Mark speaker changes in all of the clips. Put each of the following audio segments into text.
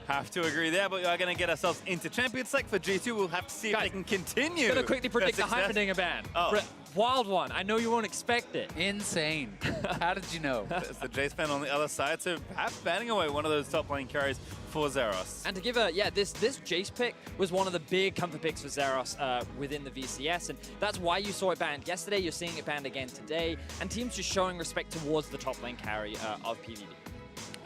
Speaker 1: Have to agree there, but we are going to get ourselves into Champions Select for G2. We'll have to see if they can continue.
Speaker 2: I'm going to quickly predict the Heimerdinger ban.
Speaker 1: Oh.
Speaker 2: Wild one. I know you won't expect it.
Speaker 3: Insane. How did you know?
Speaker 1: It's the Jace ban on the other side, so perhaps banning away one of those top lane carries for Zeros.
Speaker 2: And to give a, this Jace pick was one of the big comfort picks for Zeros within the VCS, and that's why you saw it banned yesterday, you're seeing it banned again today, and teams just showing respect towards the top lane carry of PVB.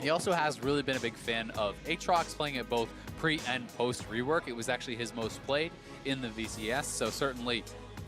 Speaker 3: He also has really been a big fan of Aatrox, playing it both pre and post rework. It was actually his most played in the VCS, so certainly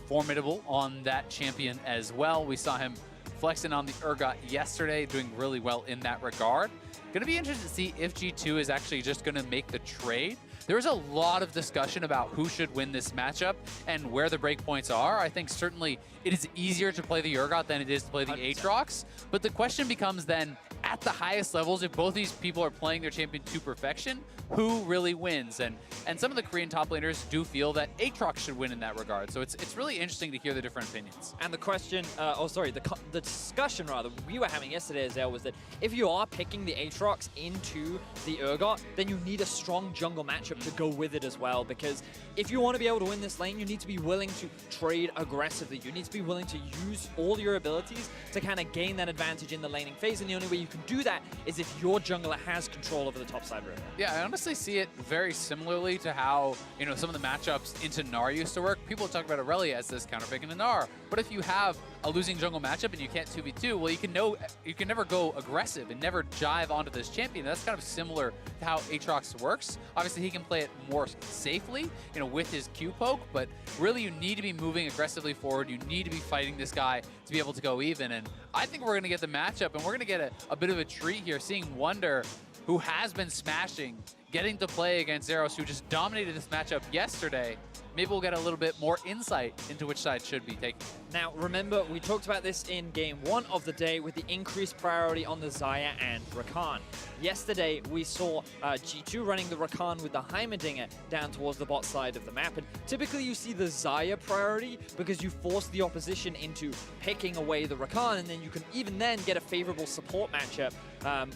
Speaker 3: formidable on that champion as well. We saw him flexing on the Urgot yesterday, doing really well in that regard. Gonna be interested to see if G2 is actually just gonna make the trade. There is a lot of discussion about who should win this matchup and where the breakpoints are. I think certainly it is easier to play the Urgot than it is to play the
Speaker 2: 100%.
Speaker 3: Aatrox. But the question becomes then, at the highest levels, if both these people are playing their champion to perfection, who really wins? And some of the Korean top laners do feel that Aatrox should win in that regard. So it's really interesting to hear the different opinions.
Speaker 2: And the question, the discussion rather, we were having yesterday, Azale, was that if you are picking the Aatrox into the Urgot, then you need a strong jungle matchup to go with it as well. Because if you want to be able to win this lane, you need to be willing to trade aggressively. You need to be willing to use all your abilities to kind of gain that advantage in the laning phase. And the only way you can do that is if your jungler has control over the top side river.
Speaker 3: Yeah, I honestly see it very similarly to how, some of the matchups into Gnar used to work. People talk about Aurelia as this counterpick in the Gnar. But if you have a losing jungle matchup and you can't 2v2, well, you can never go aggressive and never jive onto this champion. That's kind of similar to how Aatrox works. Obviously, he can play it more safely, with his Q poke, but really you need to be moving aggressively forward. You need to be fighting this guy to be able to go even. And I think we're going to get the matchup, and we're going to get a bit of a treat here, seeing Wonder, who has been smashing, getting to play against Zeros, who just dominated this matchup yesterday. Maybe we'll get a little bit more insight into which side should be taken.
Speaker 2: Now, remember, we talked about this in game 1 of the day with the increased priority on the Xayah and Rakan. Yesterday, we saw G2 running the Rakan with the Heimerdinger down towards the bot side of the map. And typically, you see the Xayah priority because you force the opposition into picking away the Rakan, and then you can even then get a favorable support matchup,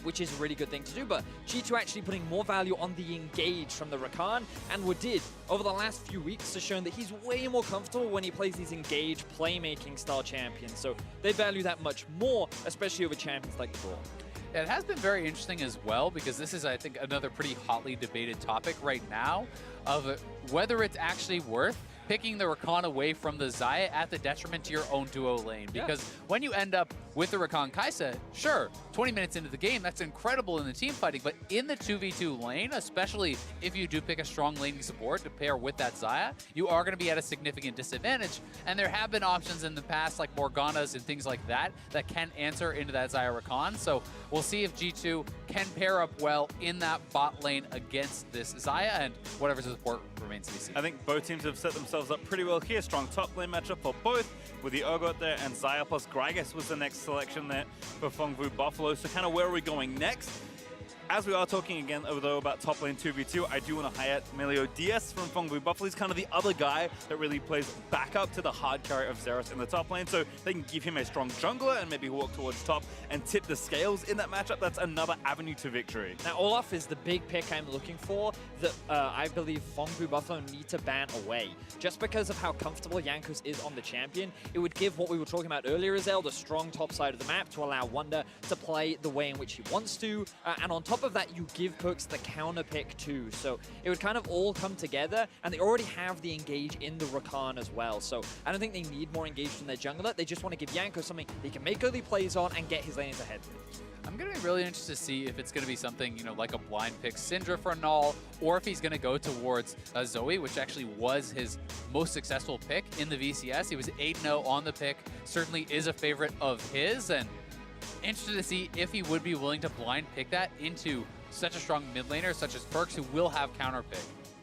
Speaker 2: which is a really good thing to do. But G2 actually putting more value on the engage from the Rakan, and what did over the last few weeks has shown that he's way more comfortable when he plays these engage playmaking style champions. So they value that much more, especially over champions like Brawl.
Speaker 3: It has been very interesting as well, because this is, I think, another pretty hotly debated topic right now of whether it's actually worth picking the Rakan away from the Xayah at the detriment to your own duo lane. Because when you end up with the Rakan Kai'Sa, sure, 20 minutes into the game, that's incredible in the team fighting, but in the 2v2 lane, especially if you do pick a strong laning support to pair with that Xayah, you are going to be at a significant disadvantage. And there have been options in the past, like Morganas and things like that, that can answer into that Xayah Rakan. So we'll see if G2 can pair up well in that bot lane against this Xayah, and whatever support remains to be seen.
Speaker 1: I think both teams have set themselves up pretty well here. Strong top lane matchup for both, with the Urgot there, and Xayah plus Gragas was the next selection there for Phong Buffalo. So kind of where are we going next? As we are talking again, though, about top lane 2v2, I do want to highlight Melio DS from Phong Buffalo. He's kind of the other guy that really plays back up to the hard carry of Zeros in the top lane, so they can give him a strong jungler and maybe walk towards top and tip the scales in that matchup. That's another avenue to victory.
Speaker 2: Now, Olaf is the big pick I'm looking for that I believe Phong Buffalo need to ban away. Just because of how comfortable Jankos is on the champion, it would give what we were talking about earlier, Azale, the strong top side of the map to allow Wonder to play the way in which he wants to, and on top of that, you give Perks the counter pick too. So it would kind of all come together, and they already have the engage in the Rakan as well. So I don't think they need more engage from their jungler. They just want to give Jankos something he can make early plays on and get his lanes ahead.
Speaker 3: I'm going to be really interested to see if it's going to be something, like a blind pick Syndra for Null, or if he's going to go towards Zoe, which actually was his most successful pick in the VCS. He was 8-0 on the pick, certainly is a favorite of his, and interested to see if he would be willing to blind pick that into such a strong mid laner such as Perks, who will have counter pick.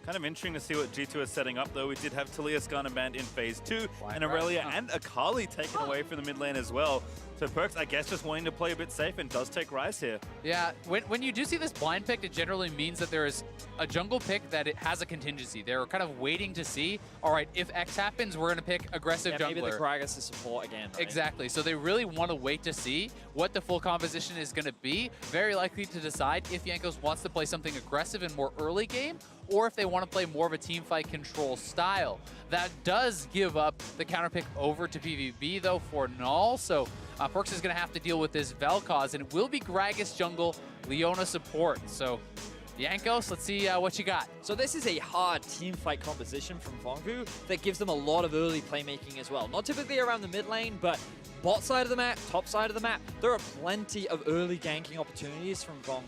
Speaker 1: Kind of interesting to see what G2 is setting up, though. We did have Talia Skarner banned in Phase 2, and Aurelia and Akali taken away from the mid lane as well. So Perks, I guess, just wanting to play a bit safe and does take Rise here.
Speaker 3: Yeah, when you do see this blind pick, it generally means that there is a jungle pick that it has a contingency. They're kind of waiting to see, all right, if X happens, we're going to pick aggressive jungler.
Speaker 2: Maybe the Gragas is support again. Right?
Speaker 3: Exactly. So they really want to wait to see what the full composition is going to be. Very likely to decide if Jankos wants to play something aggressive and more early game, or if they want to play more of a teamfight control style. That does give up the counter pick over to PVB, though, for Null. So Perks is going to have to deal with this Vel'Koz, and it will be Gragas jungle, Leona support. So Jankos, let's see what you got.
Speaker 2: So this is a hard team fight composition from Phong that gives them a lot of early playmaking as well. Not typically around the mid lane, but bot side of the map, top side of the map, there are plenty of early ganking opportunities from Phong.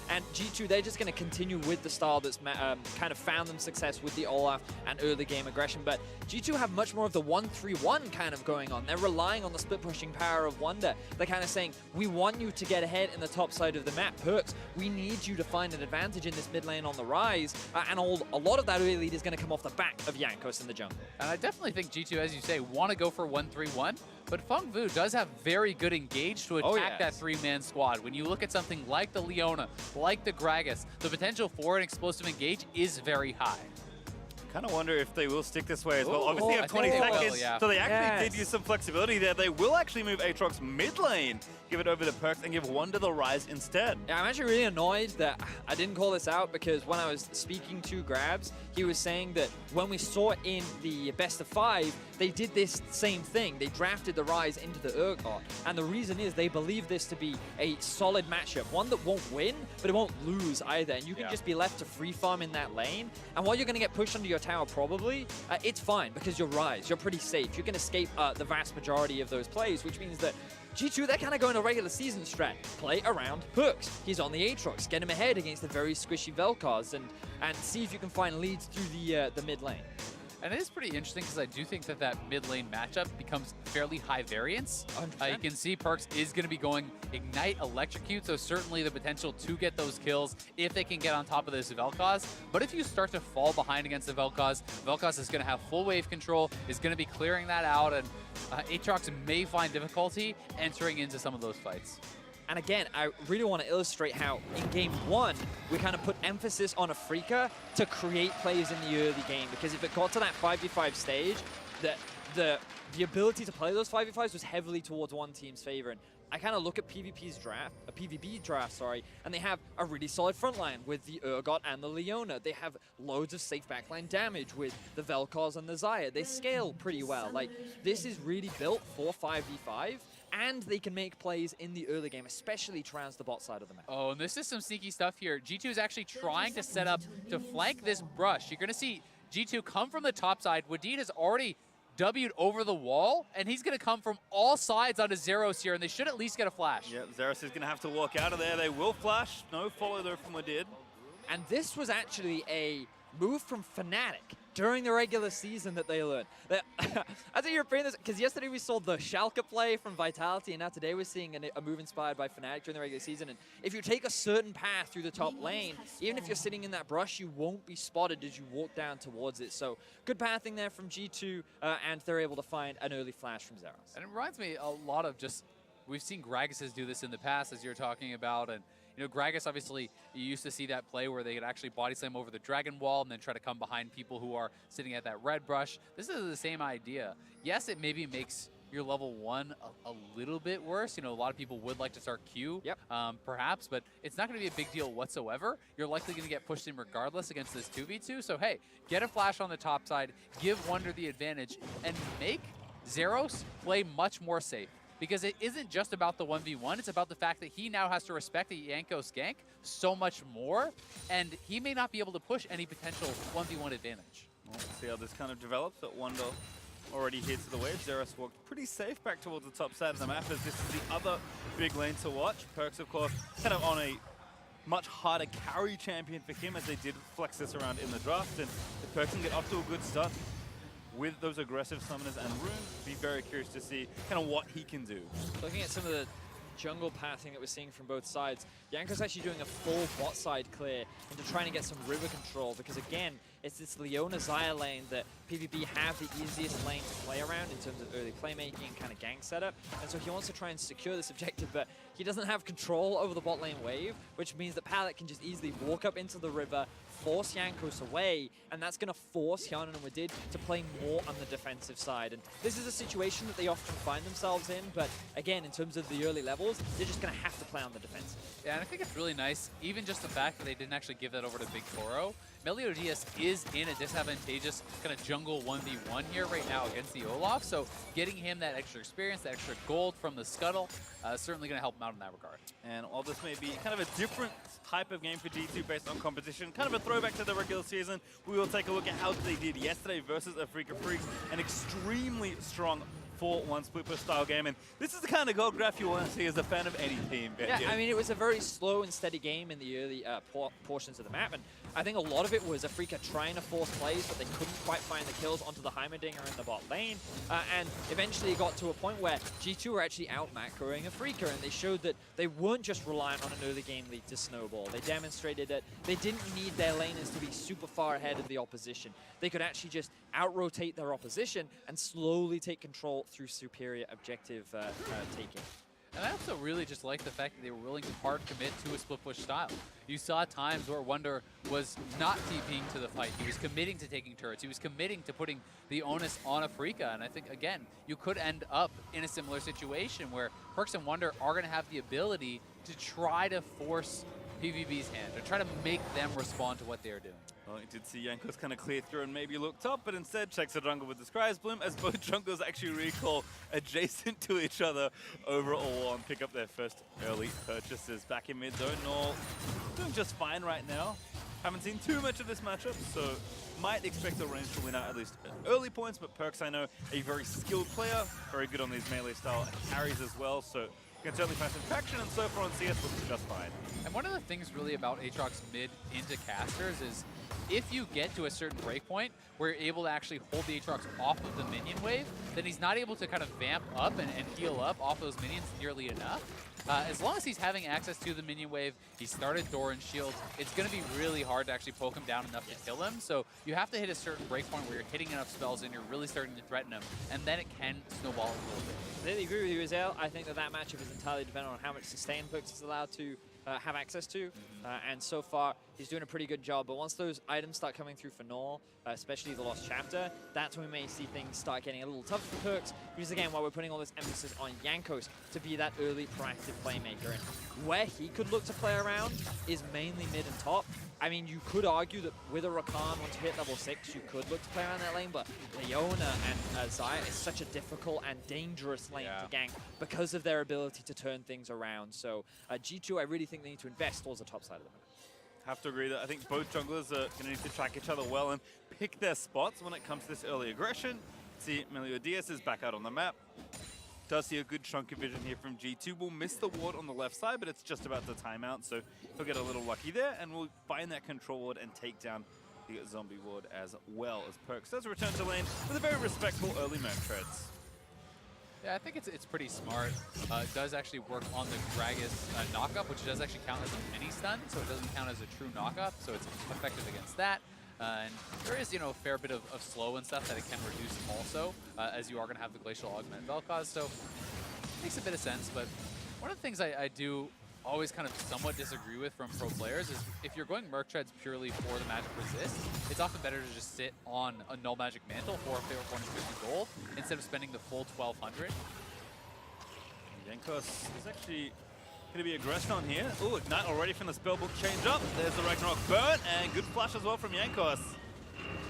Speaker 2: And G2, they're just going to continue with the style that's kind of found them success with the Olaf and early game aggression. But G2 have much more of the 1-3-1 kind of going on. They're relying on the split pushing power of Wonder. They're kind of saying, we want you to get ahead in the top side of the map. Perks, we need you to find an advantage in this mid lane on the rise. And a lot of that early lead is going to come off the back of Jankos in the jungle.
Speaker 3: And I definitely think G2, as you say, want to go for 1-3-1. But Phong does have very good engage to attack that three-man squad. When you look at something like the Leona, like the Gragas, the potential for an explosive engage is very high.
Speaker 1: Kind of wonder if they will stick this way as well. Obviously, you have 20 seconds, so they actually did use some flexibility there. They will actually move Aatrox mid lane, give it over to Perks, and give Wonder the Rise instead.
Speaker 2: Yeah, I'm actually really annoyed that I didn't call this out, because when I was speaking to Grabs, he was saying that when we saw in the best of 5, they did this same thing. They drafted the Rise into the Urgot, and the reason is they believe this to be a solid matchup, one that won't win, but it won't lose either, and you can just be left to free farm in that lane, and while you're going to get pushed under your tower probably, it's fine, because you're Rise, you're pretty safe, you can escape the vast majority of those plays, which means that G2, they're kind of going a regular season strat. Play around Perks. He's on the Aatrox. Get him ahead against the very squishy Vel'Koz and see if you can find leads through the mid lane.
Speaker 3: And it is pretty interesting, because I do think that that mid lane matchup becomes fairly high variance. You can see Perks is going to be going Ignite, Electrocute, so certainly the potential to get those kills if they can get on top of this Vel'Koz. But if you start to fall behind against the Vel'Koz, Vel'Koz is going to have full wave control, is going to be clearing that out, and Aatrox may find difficulty entering into some of those fights.
Speaker 2: And again, I really want to illustrate how in game 1, we kind of put emphasis on Afrika to create plays in the early game, because if it got to that 5v5 stage, the ability to play those 5v5s was heavily towards one team's favor. And I kind of look at PvB draft, and they have a really solid front line with the Urgot and the Leona. They have loads of safe backline damage with the Vel'Koz and the Xayah. They scale pretty well. Like, this is really built for 5v5. And they can make plays in the early game, especially trans the bot side of the map.
Speaker 3: Oh, and this is some sneaky stuff here. G2 is actually trying to set up to flank this brush. You're going to see G2 come from the top side. Wadid has already W'd over the wall, and he's going to come from all sides onto Zeros here, and they should at least get a flash.
Speaker 1: Yep, Zeros is going to have to walk out of there. They will flash. No follow though from Wadid.
Speaker 2: And this was actually a move from Fnatic during the regular season that they learned. As a European, because yesterday we saw the Schalke play from Vitality, and now today we're seeing a move inspired by Fnatic during the regular season. And if you take a certain path through the top lane, even if you're sitting in that brush, you won't be spotted as you walk down towards it. So good pathing there from G2, and they're able to find an early flash from Zeros.
Speaker 3: And it reminds me a lot of just, we've seen Gragas do this in the past, as you're talking about, and you know, Gragas, obviously, you used to see that play where they could actually body slam over the Dragon Wall and then try to come behind people who are sitting at that red brush. This is the same idea. Yes, it maybe makes your level 1 a little bit worse. You know, a lot of people would like to start Q, perhaps, but it's not going to be a big deal whatsoever. You're likely going to get pushed in regardless against this 2v2. So, hey, get a flash on the top side, give Wonder the advantage, and make Zeros play much more safe. Because it isn't just about the 1v1, it's about the fact that he now has to respect the Jankos gank so much more, and he may not be able to push any potential 1v1 advantage.
Speaker 1: Well, we'll see how this kind of develops, but Wonder already here to the wave. Zeros walked pretty safe back towards the top side of the map, as this is the other big lane to watch. Perks, of course, kind of on a much harder carry champion for him, as they did flex this around in the draft, and if Perks can get off to a good start with those aggressive summoners and runes, be very curious to see kind of what he can do.
Speaker 2: Looking at some of the jungle pathing that we're seeing from both sides. Yanko's actually doing a full bot side clear into trying to get some river control because, again, it's this Leona Xayah lane that PVB have the easiest lane to play around in terms of early playmaking and kind of gank setup. And so he wants to try and secure this objective, but he doesn't have control over the bot lane wave, which means that Pallet can just easily walk up into the river, force Jankos away, and that's going to force Hyun and Wadid to play more on the defensive side. And this is a situation that they often find themselves in, but again, in terms of the early levels, they're just going to have to play on the defensive.
Speaker 3: Yeah, and I think it's really nice, even just the fact that they didn't actually give that over to Big Toro. Meliodas is in a disadvantageous kind of jungle 1v1 here right now against the Olaf, so getting him that extra experience, that extra gold from the Scuttle, certainly going to help him out in that regard.
Speaker 1: And while this may be kind of a different type of game for G2 based on competition, kind of a throwback to the regular season, we will take a look at how they did yesterday versus Afrika Freaks, an extremely strong 4-1 split push style game, and this is the kind of gold graph you want to see as a fan of any team.
Speaker 2: Yeah, I mean, it was a very slow and steady game in the early portions of the map, and I think a lot of it was Afrika trying to force plays, but they couldn't quite find the kills onto the Heimerdinger in the bot lane, and eventually it got to a point where G2 were actually out macroing Afrika, and they showed that they weren't just reliant on an early game lead to snowball. They demonstrated that they didn't need their laners to be super far ahead of the opposition. They could actually just out-rotate their opposition and slowly take control through superior objective taking.
Speaker 3: And I also really just like the fact that they were willing to hard commit to a split push style. You saw times where Wunder was not TPing to the fight. He was committing to taking turrets. He was committing to putting the onus on Afrika. And I think, again, you could end up in a similar situation where Perkz and Wunder are going to have the ability to try to force PVB's hand, to try to make them respond to what they're doing.
Speaker 1: Well, you did see Jankos kind of clear through and maybe looked up, but instead checks the jungle with the Scry's Bloom as both jungles actually recall adjacent to each other overall and pick up their first early purchases. Back in mid though, Null doing just fine right now. Haven't seen too much of this matchup, so might expect the range to win out at least at early points, but Perkz, I know, a very skilled player, very good on these melee style carries as well, so can certainly find some traction, and so far on CS looks just fine. And
Speaker 3: one of the things really about Aatrox's mid into casters is if you get to a certain breakpoint where you're able to actually hold the Aatrox off of the minion wave, then he's not able to kind of vamp up and heal up off those minions nearly enough. As long as he's having access to the minion wave, he started Doran's shield, it's going to be really hard to actually poke him down enough to kill him. So you have to hit a certain breakpoint where you're hitting enough spells and you're really starting to threaten him, and then it can snowball a little bit.
Speaker 2: I completely agree with you, Azale. I think that matchup is entirely dependent on how much sustain Perkz is allowed to have access to, and so far he's doing a pretty good job, but once those items start coming through for Null, especially the Lost Chapter, that's when we may see things start getting a little tougher for Perkz, which is again why we're putting all this emphasis on Jankos to be that early proactive playmaker, and where he could look to play around is mainly mid and top. I mean, you could argue that with a Rakan, once you hit level 6, you could look to play around that lane, but Leona and Xayah is such a difficult and dangerous lane to gank because of their ability to turn things around. So G2, I really think they need to invest towards the top side of the map.
Speaker 1: Have to agree that I think both junglers are going to need to track each other well and pick their spots when it comes to this early aggression. See, Meliodas is back out on the map. Does see a good chunk of vision here from G2. We'll miss the ward on the left side, but it's just about the timeout, so he'll get a little lucky there, and we'll find that control ward and take down the zombie ward as well, as Perkz does return to lane with a very respectful early merc treads.
Speaker 3: Yeah, I think it's pretty smart. It does actually work on the Gragas knockup, which does actually count as a mini stun, so it doesn't count as a true knockup, so it's effective against that. And there is, a fair bit of slow and stuff that it can reduce also, as you are going to have the Glacial Augment Vel'Koz, so it makes a bit of sense. But one of the things I do always kind of somewhat disagree with from pro players is if you're going Merc Treads purely for the magic resist, it's often better to just sit on a Null Magic Mantle for a favorite 450 gold instead of spending the full 1,200.
Speaker 1: Jankos is actually going to be aggressed on here. Ooh, Ignite already from the spellbook change up. There's the Ragnarok burn, and good flash as well from Jankos.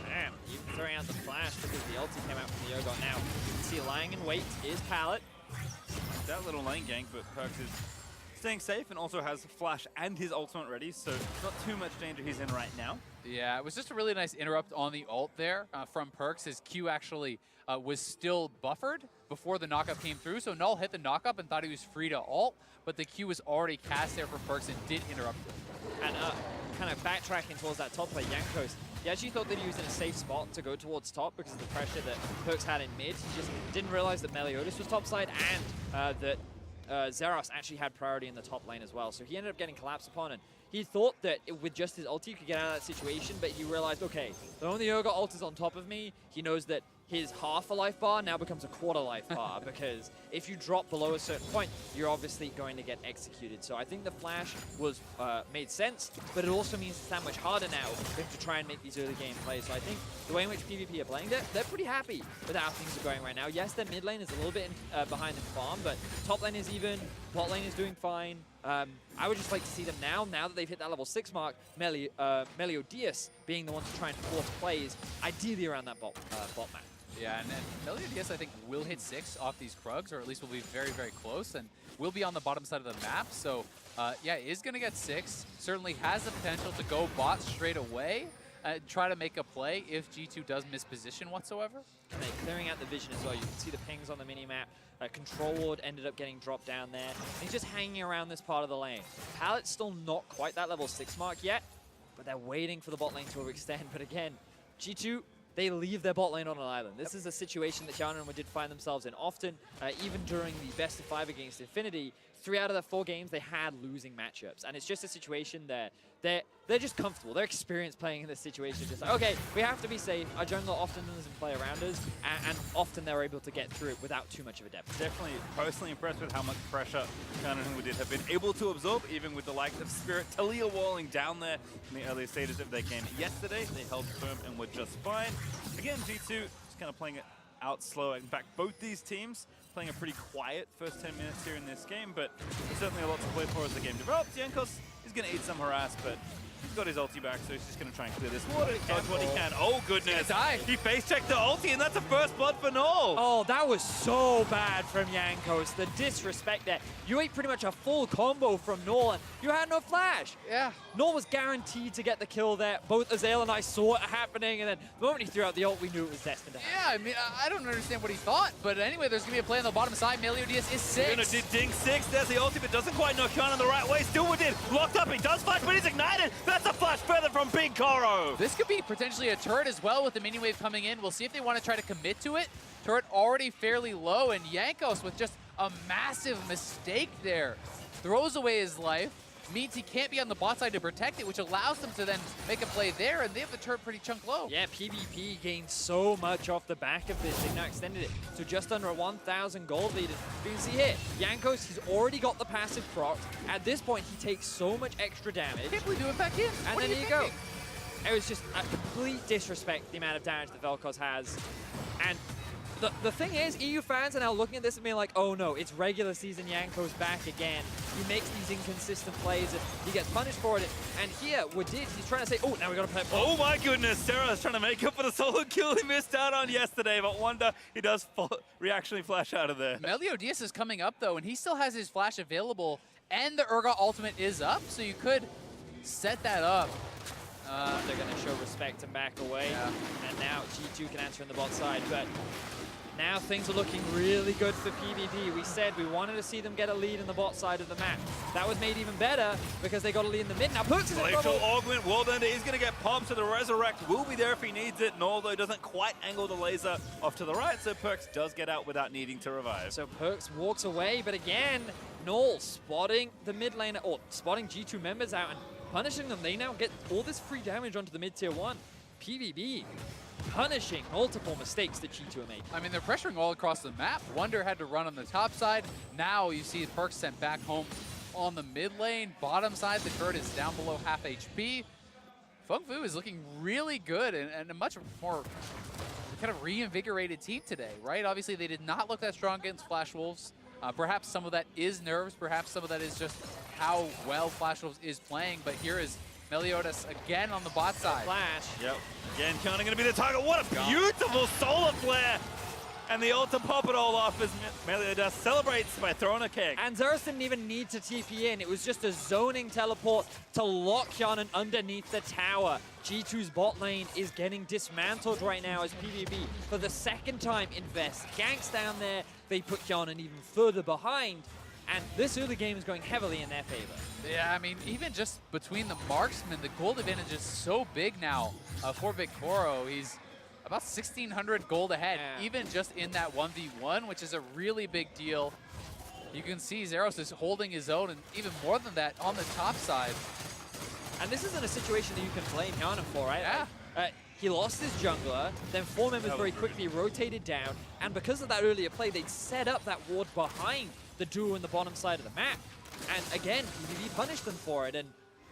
Speaker 2: Damn, even throwing out the flash because the ulti came out from the Yogo. Now, you can see lying in wait is Pallet.
Speaker 1: That little lane gank, but Perkz is staying safe and also has flash and his ultimate ready, so not too much danger he's in right now.
Speaker 3: Yeah, it was just a really nice interrupt on the ult there from Perkz. His Q actually was still buffered before the knockup came through, so Null hit the knockup and thought he was free to ult, but the Q was already cast there for Perkz and did interrupt him.
Speaker 2: And kind of backtracking towards that top play, Jankos, he actually thought that he was in a safe spot to go towards top because of the pressure that Perkz had in mid. He just didn't realize that Meliodas was topside and that Zeros actually had priority in the top lane as well, so he ended up getting collapsed upon, and he thought that with just his ulti he could get out of that situation, but he realized, okay, the moment the Ogre ult is on top of me, he knows that his half a life bar now becomes a quarter life bar because if you drop below a certain point, you're obviously going to get executed. So I think the flash was made sense, but it also means it's that much harder now for him to try and make these early game plays. So I think the way in which PvP are playing it, they're pretty happy with how things are going right now. Yes, their mid lane is a little bit behind in farm, but top lane is even, bot lane is doing fine. I would just like to see them now that they've hit that level 6 mark, Meliodas being the one to try and force plays, ideally around that bot map.
Speaker 3: Yeah, and Meliodas, I think, will hit 6 off these Krugs, or at least will be very, very close, and will be on the bottom side of the map. So, yeah, is going to get 6. Certainly has the potential to go bot straight away, try to make a play if G2 does miss position whatsoever.
Speaker 2: And they're clearing out the vision as well. You can see the pings on the mini-map. Control Ward ended up getting dropped down there. And he's just hanging around this part of the lane. Pallet's still not quite that level 6 mark yet, but they're waiting for the bot lane to overextend. But again, G2, they leave their bot lane on an island. This is a situation that Hyuna and did find themselves in often, even during the best of 5 against Infinity. 3 out of the 4 games, they had losing matchups. And it's just a situation that they're just comfortable. They're experienced playing in this situation. Just like, okay, we have to be safe. Our jungler often doesn't play around us, and often they're able to get through it without too much of a depth.
Speaker 1: Definitely personally impressed with how much pressure Hyuna and did have been able to absorb, even with the likes of Spirit Talia walling down there in the early stages of their game yesterday. They held firm and were just fine. Again, G2 just kind of playing it out slow. In fact, both these teams playing a pretty quiet first 10 minutes here in this game, but there's certainly a lot to play for as the game develops. Jankos is going to eat some harass, but he's got his ulti back, so he's just going to try and clear this water. He does what he can. Oh, goodness. He face-checked the ulti, and that's a first blood for Null.
Speaker 2: Oh, that was so bad from Jankos. The disrespect there. You ate pretty much a full combo from Null, and you had no flash.
Speaker 3: Yeah.
Speaker 2: Null was guaranteed to get the kill there. Both Azael and I saw it happening, and then the moment he threw out the ult, we knew it was destined to happen.
Speaker 3: Yeah, I mean, I don't understand what he thought, but anyway, there's going to be a play on the bottom side. Meliodas is 6.
Speaker 1: Gonna ding 6. There's the ulti, but doesn't quite knock Hyuna the right way. Still within. Locked up. He does flash, but he's ignited. That's a flash feather from Big Koro.
Speaker 3: This could be potentially a turret as well with the mini wave coming in. We'll see if they want to try to commit to it. Turret already fairly low, and Jankos with just a massive mistake there. Throws away his life. Means he can't be on the bot side to protect it, which allows them to then make a play there, and they have the turret pretty chunk low.
Speaker 2: Yeah, PvP gained so much off the back of this. They've now extended it to just under a 1,000 gold lead. You can see here, Jankos, he's already got the passive proc. At this point, he takes so much extra damage.
Speaker 3: Can't believe it back in.
Speaker 2: And then here you go. It was just a complete disrespect, the amount of damage that Vel'Koz has. And the thing is, EU fans are now looking at this and being like, oh no, it's regular season Jankos back again. He makes these inconsistent plays and he gets punished for it. And here, Wadid, he's trying to say, oh, now we got to play.
Speaker 1: Oh my goodness, Sarah's trying to make up for the solo kill he missed out on yesterday, but Wonder, he does reactionary flash out of there.
Speaker 3: Meliodas is coming up though, and he still has his flash available, and the Urgot ultimate is up, so you could set that up.
Speaker 2: They're going to show respect and back away.
Speaker 3: Yeah.
Speaker 2: And now G2 can answer in the bot side, but now things are looking really good for PVP. We said we wanted to see them get a lead in the bot side of the map. That was made even better because they got a lead in the mid. Now Perks is in trouble.
Speaker 1: Glacial Augment, Warbender is going to get popped, so the Resurrect will be there if he needs it. Null, though, doesn't quite angle the laser off to the right, so Perks does get out without needing to revive.
Speaker 2: So Perks walks away, but again, Null spotting the mid lane, or spotting G2 members out and punishing them. They now get all this free damage onto the mid tier 1. PVB punishing multiple mistakes that G2 are making.
Speaker 3: I mean, they're pressuring all across the map. Wonder had to run on the top side. Now you see Perks sent back home on the mid lane. Bottom side, the turret is down below half HP. Phong Vu is looking really good and a much more kind of reinvigorated team today, right? Obviously, they did not look that strong against Flash Wolves. Perhaps some of that is nerves. Perhaps some of that is just how well Flash Wolves is playing. But here is Meliodas again on the bot side.
Speaker 2: Flash.
Speaker 1: Yep. Again, Hyuna going to be the target. What a beautiful solar flare! And the ult to pop it all off as Meliodas celebrates by throwing a kick.
Speaker 2: And Zeros didn't even need to TP in. It was just a zoning teleport to lock Hyuna underneath the tower. G2's bot lane is getting dismantled right now as PVB, for the second time, invest ganks down there. They put Hyuna even further behind. And this early game is going heavily in their favor.
Speaker 3: Yeah, I mean, even just between the marksmen, the gold advantage is so big now for Big Koro. He's about 1,600 gold ahead, even just in that 1v1, which is a really big deal. You can see Zeros is holding his own, and even more than that, on the top side.
Speaker 2: And this isn't a situation that you can blame Hyunum for, right?
Speaker 3: Yeah.
Speaker 2: He lost his jungler, then 4 members very quickly rotated down, and because of that earlier play, they'd set up that ward behind the duo in the bottom side of the map. And again, PVB punished them for it, and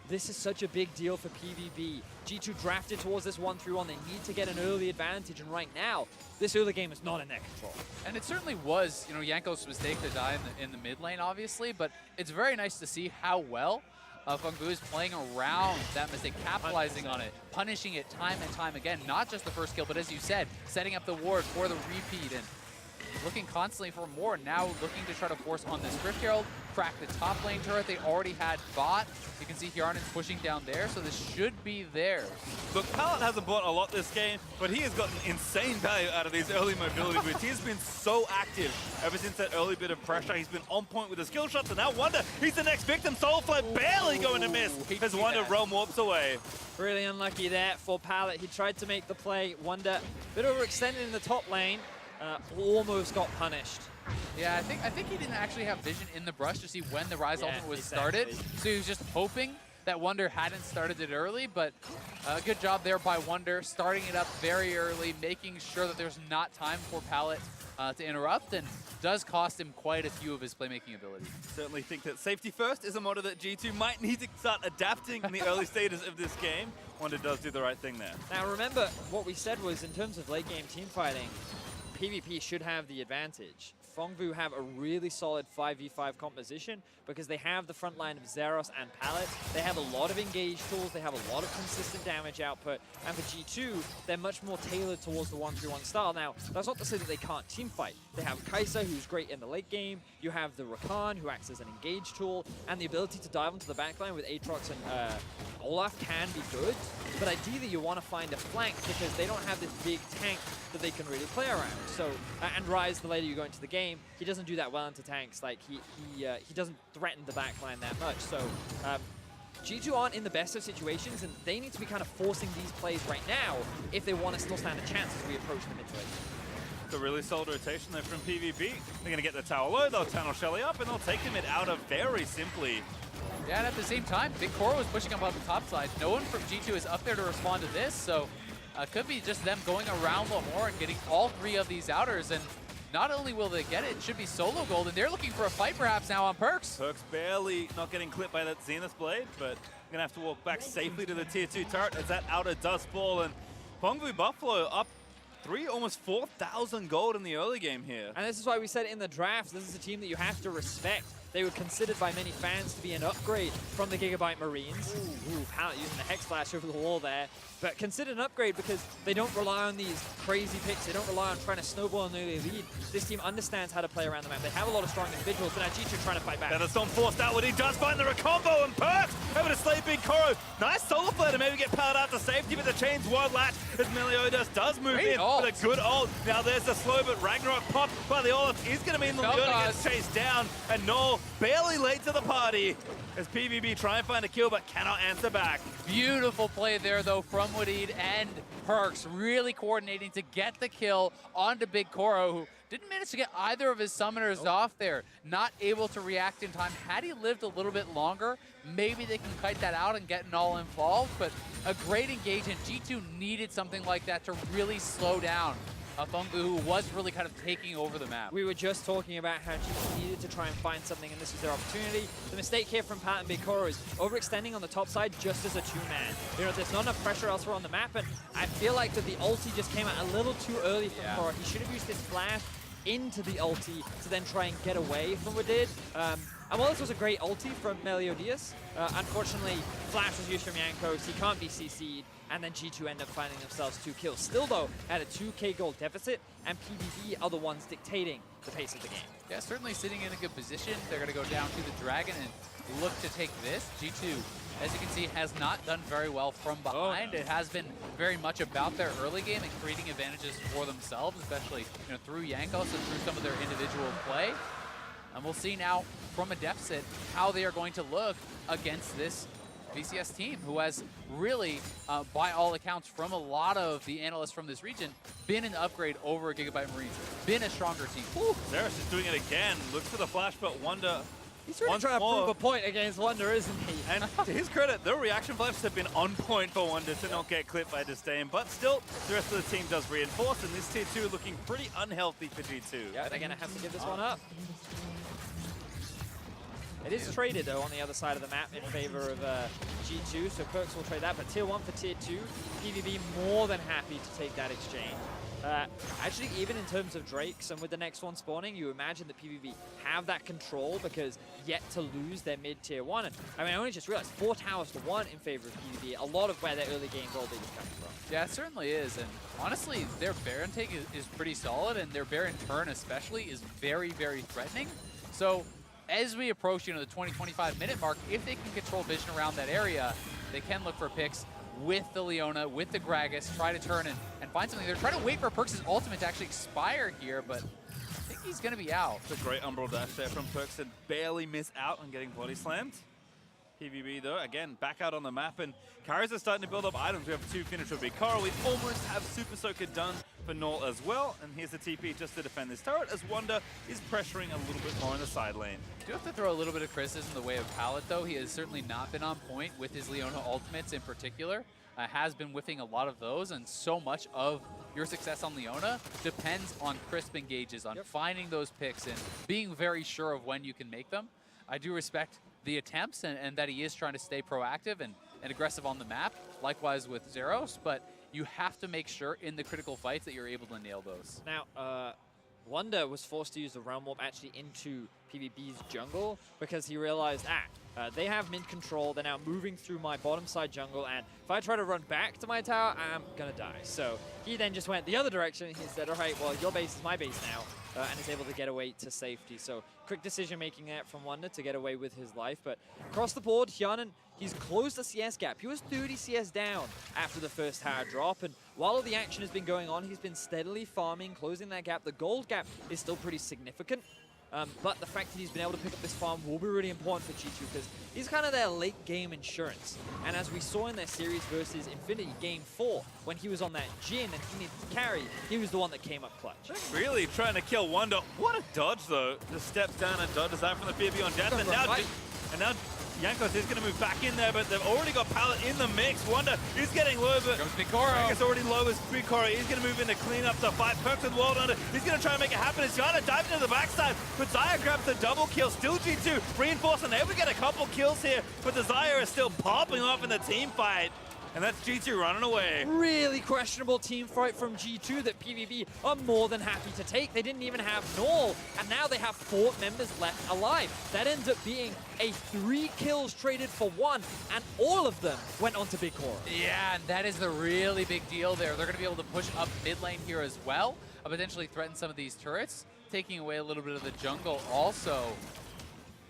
Speaker 2: this is such a big deal for PVB. G2 drafted towards this 1-3-1. They need to get an early advantage, and right now, this early game is not in their control.
Speaker 3: And it certainly was, you know, Yanko's mistake to die in the mid lane, obviously, but it's very nice to see how well Phong Vu is playing around that mistake, capitalizing
Speaker 2: 100%.
Speaker 3: on it, punishing it time and time again. Not just the first kill, but as you said, setting up the ward for the repeat and looking constantly for more. Now looking to try to force on this Griff Herald, crack the top lane turret. They already had bot. You can see Hjarnen's pushing down there, so this should be theirs.
Speaker 1: Look, Pallet hasn't bought a lot this game, but he has gotten insane value out of these early mobility boots. He's been so active ever since that early bit of pressure. He's been on point with the skill shots, and now Wonder, he's the next victim. Soulflare barely going to miss as Wonder Realm warps away.
Speaker 2: Really unlucky there for Pallet. He tried to make the play. Wonder, bit overextended in the top lane, almost got punished.
Speaker 3: Yeah, I think he didn't actually have vision in the brush to see when the Rise ultimate was
Speaker 2: exactly.
Speaker 3: started, so he was just hoping that Wonder hadn't started it early, but good job there by Wonder, starting it up very early, making sure that there's not time for Pallet to interrupt, and does cost him quite a few of his playmaking abilities.
Speaker 1: Certainly think that safety first is a motto that G2 might need to start adapting in the early stages of this game. Wonder does do the right thing there.
Speaker 2: Now remember, what we said was in terms of late game team fighting, PvP should have the advantage. Phong Vu have a really solid 5v5 composition because they have the front line of Zeros and Pallet. They have a lot of engage tools, they have a lot of consistent damage output, and for G2, they're much more tailored towards the 1-3-1 style. Now, that's not to say that they can't team fight. They have Kai'Sa, who's great in the late game, you have the Rakan, who acts as an engage tool, and the ability to dive into the backline with Aatrox and Olaf can be good, but ideally you want to find a flank because they don't have this big tank that they can really play around. So, and Rise, the later you go into the game, he doesn't do that well into tanks. Like he doesn't threaten the backline that much. So G2 aren't in the best of situations, and they need to be kind of forcing these plays right now if they want to still stand a chance as we approach the mid lane.
Speaker 1: It's a really solid rotation there from PVB. They're going to get the tower low, they'll tunnel Shelly up, and they'll take him out of very simply.
Speaker 3: Yeah, and at the same time, Big Cora was pushing up on the top side. No one from G2 is up there to respond to this, so could be just them going around Lamore and getting all 3 of these outers, and not only will they get it, it should be solo gold, and they're looking for a fight perhaps now on Perks.
Speaker 1: Perks barely not getting clipped by that Zenith Blade, but gonna have to walk back safely to the tier 2 turret as that outer does fall, and Phong Vu Buffalo up 3, almost 4,000 gold in the early game here.
Speaker 2: And this is why we said in the draft, this is a team that you have to respect. They were considered by many fans to be an upgrade from the Gigabyte Marines. Ooh, Pallet using the Hex Flash over the wall there. But considered an upgrade because they don't rely on these crazy picks. They don't rely on trying to snowball an early lead. This team understands how to play around the map. They have a lot of strong individuals, but now G2 trying to fight back.
Speaker 1: Now the Storm forced outward. He does find the recombo, and Perks able to slay Big Koro. Nice solo flare to maybe get Pallet out to safety, but the chains won't latch as Meliodas does move in with a good ult. Now there's the slow, but Ragnarok pop by the Olaf is going to mean Meliodas gets chased down, and Null barely late to the party as PVB try and find a kill, but cannot answer back.
Speaker 3: Beautiful play there, though, from Wadid and Perks, really coordinating to get the kill onto Big Koro, who didn't manage to get either of his summoners off there. Not able to react in time. Had he lived a little bit longer, maybe they can kite that out and get Null involved, but a great engagement. G2 needed something like that to really slow down Phong Vu, who was really kind of taking over the map.
Speaker 2: We were just talking about how G2 needed to try and find something, and this was their opportunity. The mistake here from Pat and Big Koro is overextending on the top side just as a 2-man. You know, there's not enough pressure elsewhere on the map, and I feel like that the ulti just came out a little too early from Koro. He should have used his flash into the ulti to then try and get away from Wadid. And while this was a great ulti from Meliodas, unfortunately, flash was used from Jankos. He can't be CC'd, and then G2 end up finding themselves 2 kills. Still, though, at a 2k gold deficit, and PVB are the ones dictating the pace of the game.
Speaker 3: Yeah, certainly sitting in a good position. They're going to go down to the Dragon and look to take this. G2, as you can see, has not done very well from behind. It has been very much about their early game and creating advantages for themselves, especially through Jankos and through some of their individual play. And we'll see now from a deficit how they are going to look against this VCS team, who has really, by all accounts, from a lot of the analysts from this region, been an upgrade over Gigabyte Marines, been a stronger team.
Speaker 1: Zeros is doing it again. Looks for the flash, but Wonder.
Speaker 2: He's really trying to prove a point against Wonder, isn't he?
Speaker 1: And to his credit, the reaction flashes have been on point for Wonder to not get clipped by Disdain. But still, the rest of the team does reinforce, and this tier 2 looking pretty unhealthy for G2.
Speaker 2: Yeah, they're going to have to give this one up. It is traded, though, on the other side of the map in favor of G2, so Perkz will trade that. But tier 1 for tier 2, PVB more than happy to take that exchange. Actually, even in terms of Drakes, and with the next one spawning, you imagine that PVB have that control because yet to lose their mid-tier 1. And I mean, I only just realized 4 towers to 1 in favor of PVB, a lot of where their early game gold lead is coming from.
Speaker 3: Yeah, it certainly is. And honestly, their Baron take is pretty solid, and their Baron turn especially is very, very threatening. So as we approach, the 20-25 minute mark, if they can control vision around that area, they can look for picks with the Leona, with the Gragas, try to turn and find something. They're trying to wait for Perkz' ultimate to actually expire here, but I think he's going to be out.
Speaker 1: It's a great umbral dash there from Perkz and barely miss out on getting body slammed. PVB, though, again, back out on the map, and carries are starting to build up items. We have 2 finished with Bikora. We almost have Super Soaker done for Null as well, and here's the TP just to defend this turret, as Wonder is pressuring a little bit more in the side lane.
Speaker 3: I do have to throw a little bit of criticism in the way of Pallet, though. He has certainly not been on point with his Leona ultimates in particular. Has been whiffing a lot of those, and so much of your success on Leona depends on crisp engages, on finding those picks and being very sure of when you can make them. I do respect the attempts and that he is trying to stay proactive and aggressive on the map, likewise with Zeros, but you have to make sure in the critical fights that you're able to nail those.
Speaker 2: Now, Wonder was forced to use the Realm Warp actually into PVB's jungle because he realized, they have mid control, they're now moving through my bottom side jungle, and if I try to run back to my tower, I'm gonna die. So he then just went the other direction. He said, all right, well, your base is my base now, and is able to get away to safety. So quick decision making there from Wonder to get away with his life. But across the board, Hyanan, he's closed the CS gap. He was 30 CS down after the first tower drop, and while all the action has been going on, he's been steadily farming, closing that gap. The gold gap is still pretty significant. But the fact that he's been able to pick up this farm will be really important for G2 because he's kind of their late game insurance. And as we saw in their series versus Infinity Game 4, when he was on that Jhin and he needed to carry, he was the one that came up clutch.
Speaker 1: Really trying to kill Wonder. What a dodge, though. Just steps down and dodges that from the PVB on death. And now Jankos is going to move back in there, but they've already got Pallet in the mix. Wonder is getting low, but Jankos already low as Bikora. He's going to move in to clean up the fight. Perkz with World Under. He's going to try and make it happen. It's Yana diving into the backside, but Xayah grabs the double kill. Still G2 reinforcing. Able to get a couple kills here, but the Xayah is still popping off in the team fight. And that's G2 running away.
Speaker 2: Really questionable team fight from G2 that PVB are more than happy to take. They didn't even have Null, and now they have 4 members left alive. That ends up being a 3 kills traded for 1, and all of them went on to Bikora.
Speaker 3: Yeah, and that is the really big deal there. They're going to be able to push up mid lane here as well, potentially threaten some of these turrets, taking away a little bit of the jungle also.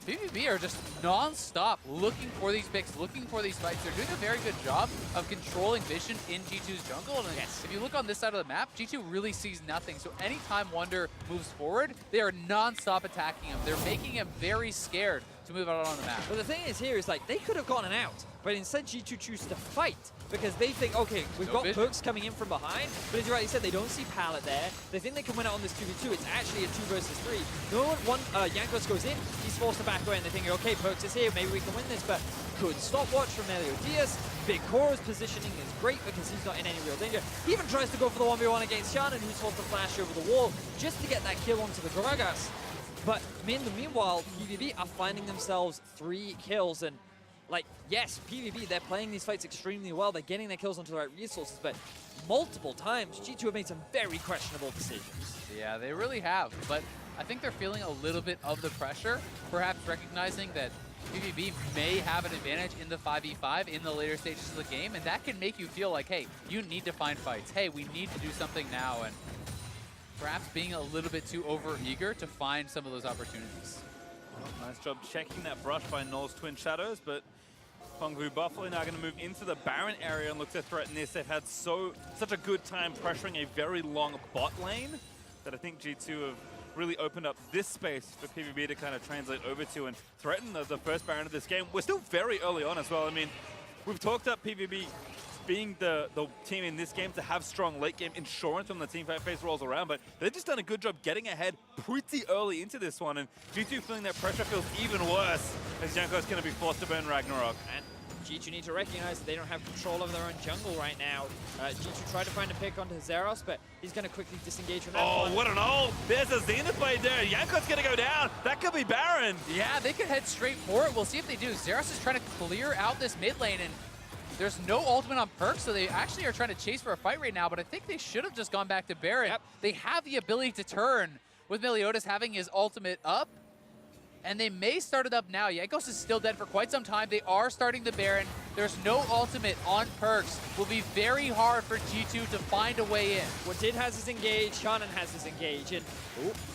Speaker 3: PVB are just non-stop looking for these picks, looking for these fights. They're doing a very good job of controlling vision in G2's jungle. And if you look on this side of the map, G2 really sees nothing. So anytime Wonder moves forward, they are non-stop attacking him. They're making him very scared to move out on the map.
Speaker 2: But the thing is here is like, they could have gotten out, but instead G2 choose to fight because they think, okay, we've got Perkz coming in from behind, but as you rightly said, they don't see Pallet there. They think they can win out on this 2v2. It's actually a 2 versus 3. No one, Jankos goes in, he's forced to back away, and they think, okay, Perkz is here, maybe we can win this, but good stopwatch from Melio Diaz. Bikora's positioning is great because he's not in any real danger. He even tries to go for the 1v1 against Hyanan, who's forced to flash over the wall just to get that kill onto the Gragas. But in the meanwhile, PVB are finding themselves 3 kills, and like, yes, PVB, they're playing these fights extremely well. They're getting their kills onto the right resources, but multiple times, G2 have made some very questionable decisions.
Speaker 3: Yeah, they really have, but I think they're feeling a little bit of the pressure, perhaps recognizing that PVB may have an advantage in the 5v5 in the later stages of the game, and that can make you feel like, hey, you need to find fights. Hey, we need to do something now, and perhaps being a little bit too over-eager to find some of those opportunities.
Speaker 1: Well, nice job checking that brush by Null's Twin Shadows, but Phong Buffalo now going to move into the Baron area and look to threaten this. They've had such a good time pressuring a very long bot lane that I think G2 have really opened up this space for PVB to kind of translate over to and threaten the first Baron of this game. We're still very early on as well. I mean, we've talked up PVB being the team in this game to have strong late game insurance when the team fight phase rolls around, but they've just done a good job getting ahead pretty early into this one, and G2 feeling that pressure feels even worse as Janko's going to be forced to burn Ragnarok.
Speaker 2: And G2 need to recognize that they don't have control over their own jungle right now. G2 tried to find a pick onto Zeros, but he's going to quickly disengage from that one.
Speaker 1: Oh, what an ult! There's a Zenith Blade there. Yanko's going to go down. That could be Baron.
Speaker 3: Yeah, they could head straight for it. We'll see if they do. Zeros is trying to clear out this mid lane, and there's no ultimate on Perk, so they actually are trying to chase for a fight right now, but I think they should have just gone back to Baron.
Speaker 2: Yep.
Speaker 3: They have the ability to turn with Meliodas having his ultimate up, and they may start it up now. Jankos is still dead for quite some time. They are starting the Baron. There's no ultimate on Perks. Will be very hard for G2 to find a way in.
Speaker 2: Wadid has his engage, Shannon has his engage, and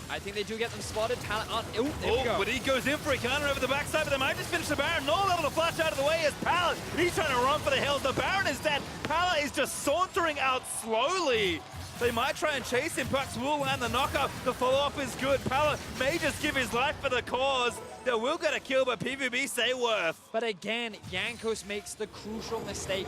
Speaker 2: I think they do get them spotted. Pallet on. There we go.
Speaker 1: Wadid goes in for a counter over the backside, but they might just finish the Baron. No level to flash out of the way as Pallet. He's trying to run for the hills. The Baron is dead. Pallet is just sauntering out slowly. They might try and chase him. Perks will land the knockup. The follow-up is good. Pallet may just give his life for the cause. They will get a kill, but PVB say worth.
Speaker 2: But again, Jankos makes the crucial mistake.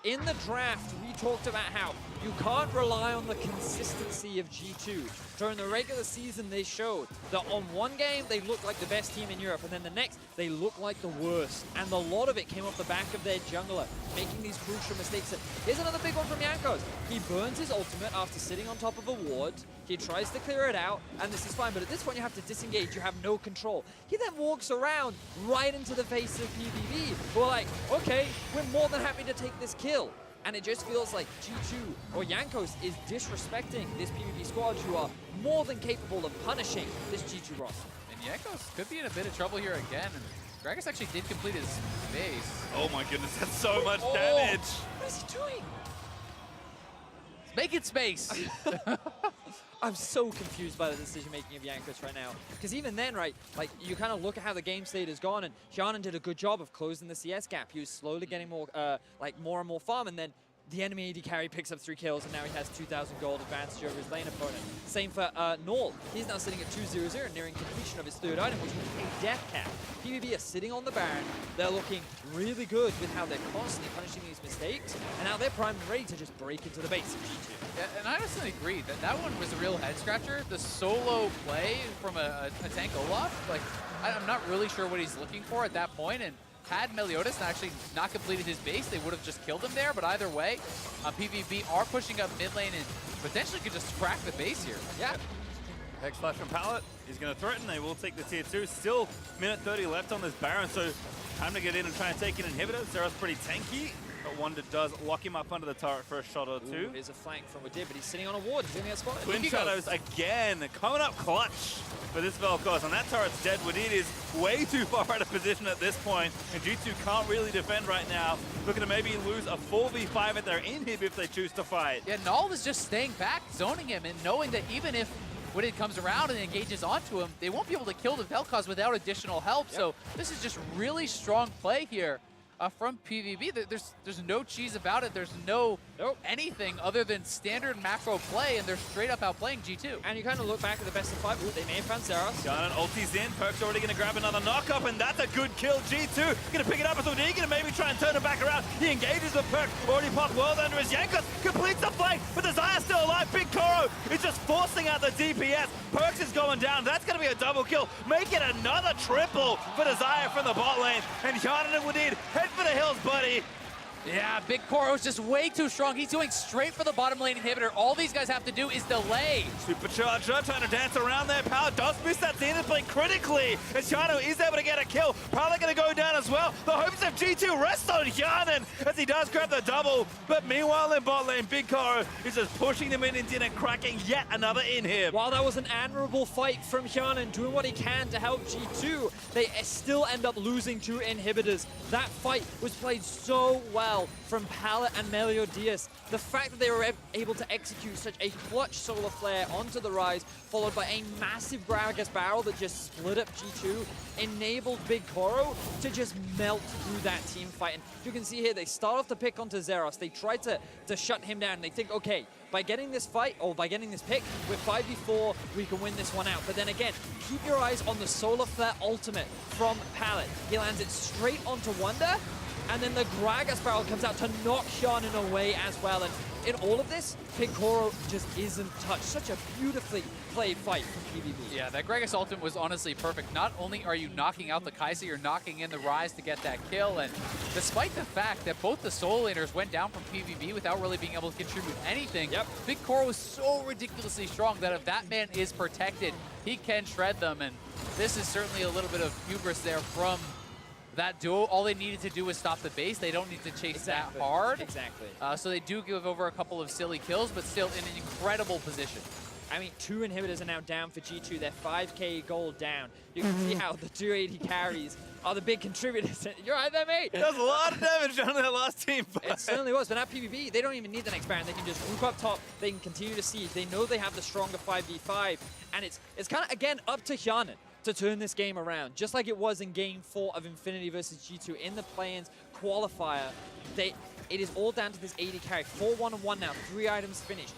Speaker 2: In the draft, we talked about how you can't rely on the consistency of G2. During the regular season, they showed that on one game, they looked like the best team in Europe, and then the next, they looked like the worst. And a lot of it came off the back of their jungler, making these crucial mistakes. And here's another big one from Jankos. He burns his ultimate after sitting on top of a ward. He tries to clear it out, and this is fine, but at this point, you have to disengage. You have no control. He then walks around right into the face of PVB, who are like, okay, we're more than happy to take this kill. And it just feels like G2 or Jankos is disrespecting this PvP squad, who are more than capable of punishing this G2 roster.
Speaker 3: And Jankos could be in a bit of trouble here again. And Gragas actually did complete his base.
Speaker 1: Oh my goodness, that's so much damage.
Speaker 2: What is he doing?
Speaker 3: He's making space.
Speaker 2: I'm so confused by the decision-making of Jankos right now. Because even then, right, like, you kind of look at how the game state has gone, and Shannon did a good job of closing the CS gap. He was slowly getting more, more and more farm, and then the enemy AD carry picks up 3 kills, and now he has 2,000 gold advantage over his lane opponent. Same for Null. He's now sitting at 2-0-0, nearing completion of his 3rd item, which was a death cap. PVB are sitting on the Baron. They're looking really good with how they're constantly punishing these mistakes, and now they're primed and ready to just break into the base of G2.
Speaker 3: Yeah, and I honestly agree that that one was a real head scratcher. The solo play from a tank Olaf, like, I'm not really sure what he's looking for at that point, and had Meliodas actually not completed his base, they would have just killed him there, but either way, PVB are pushing up mid lane and potentially could just crack the base here.
Speaker 2: Yeah.
Speaker 1: Hex Flash from Pallet. He's going to threaten. They will take the tier 2. Still minute 30 left on this Baron, so time to get in and try and take an inhibitor. Zera's pretty tanky, but Wonder does lock him up under the turret for a shot or two.
Speaker 2: There's a flank from Wadid, but he's sitting on a ward. He's going to get spotted.
Speaker 1: Twin Shadows again, coming up clutch for this Vel'Koz, and that turret's dead. Wadid is way too far out of position at this point, and G2 can't really defend right now. Looking to maybe lose a 4v5 at their inhib if they choose to fight.
Speaker 3: Yeah, Null is just staying back, zoning him, and knowing that even if Wadid comes around and engages onto him, they won't be able to kill the Vel'Koz without additional help. Yep. So this is just really strong play here from PVB. There's no cheese about it. There's no anything other than standard macro play, and they're straight up outplaying G2.
Speaker 2: And you kind of look back at the best of 5. Ooh, they may have found Zeros.
Speaker 1: Got an ulti's in. Perk's already going to grab another knock-up, and that's a good kill. G2 going to pick it up as well. He's going to maybe try and turn it back around. He engages with Perk. Already popped world under his Jankos. Completes the flank, but Desire still alive. Big Koro is just forcing out the DPS. Perks is going down. That's going to be a double kill. Make it another triple for Desire from the bot lane. And Yarnan and Wadid head for the hills, buddy.
Speaker 3: Yeah, Big Koro's just way too strong. He's going straight for the bottom lane inhibitor. All these guys have to do is delay.
Speaker 1: Supercharger trying to dance around there. Power does miss that Zenith Blade critically. And Shano is able to get a kill. Probably going to go down as well. The hopes of G2 rest on Yarnan as he does grab the double. But meanwhile in bot lane, Big Koro is just pushing them in and cracking yet another inhib.
Speaker 2: While that was an admirable fight from Yarnan, doing what he can to help G2, they still end up losing 2 inhibitors. That fight was played so well well from Pallet and Meliodas. The fact that they were able to execute such a clutch solar flare onto the Rise, followed by a massive Gragas barrel that just split up G2, enabled Big Koro to just melt through that team fight. And you can see here, they start off the pick onto Zeros. They try to shut him down. They think, okay, by getting this fight, or by getting this pick, with 5v4, we can win this one out. But then again, keep your eyes on the Solar Flare ultimate from Pallet. He lands it straight onto Wonder, and then the Gragas barrel comes out to knock Hyanin away as well. And in all of this, Big Koro just isn't touched. Such a beautifully played fight from PVB.
Speaker 3: Yeah, that Gragas ultimate was honestly perfect. Not only are you knocking out the Kai'Sa, you're knocking in the Rise to get that kill. And despite the fact that both the solo laners went down from PVB without really being able to contribute anything, Big Koro is so ridiculously strong that if that man is protected, he can shred them. And this is certainly a little bit of hubris there from that duo. All they needed to do was stop the base. They don't need to chase that hard.
Speaker 2: Exactly.
Speaker 3: So they do give over a couple of silly kills, but still in an incredible position.
Speaker 2: I mean, 2 inhibitors are now down for G2. They're 5k gold down. You can see how the 280 carries are the big contributors. You're right there, mate.
Speaker 1: That was a lot of damage on that last team fight.
Speaker 2: It certainly was, but now PVB, they don't even need the next Baron. They can just group up top. They can continue to siege. They know they have the stronger 5v5. And it's kind of, again, up to Hyanin to turn this game around. Just like it was in Game 4 of Infinity versus G2 in the play-ins qualifier. It is all down to this 80 carry. 4-1-1 now, 3 items finished.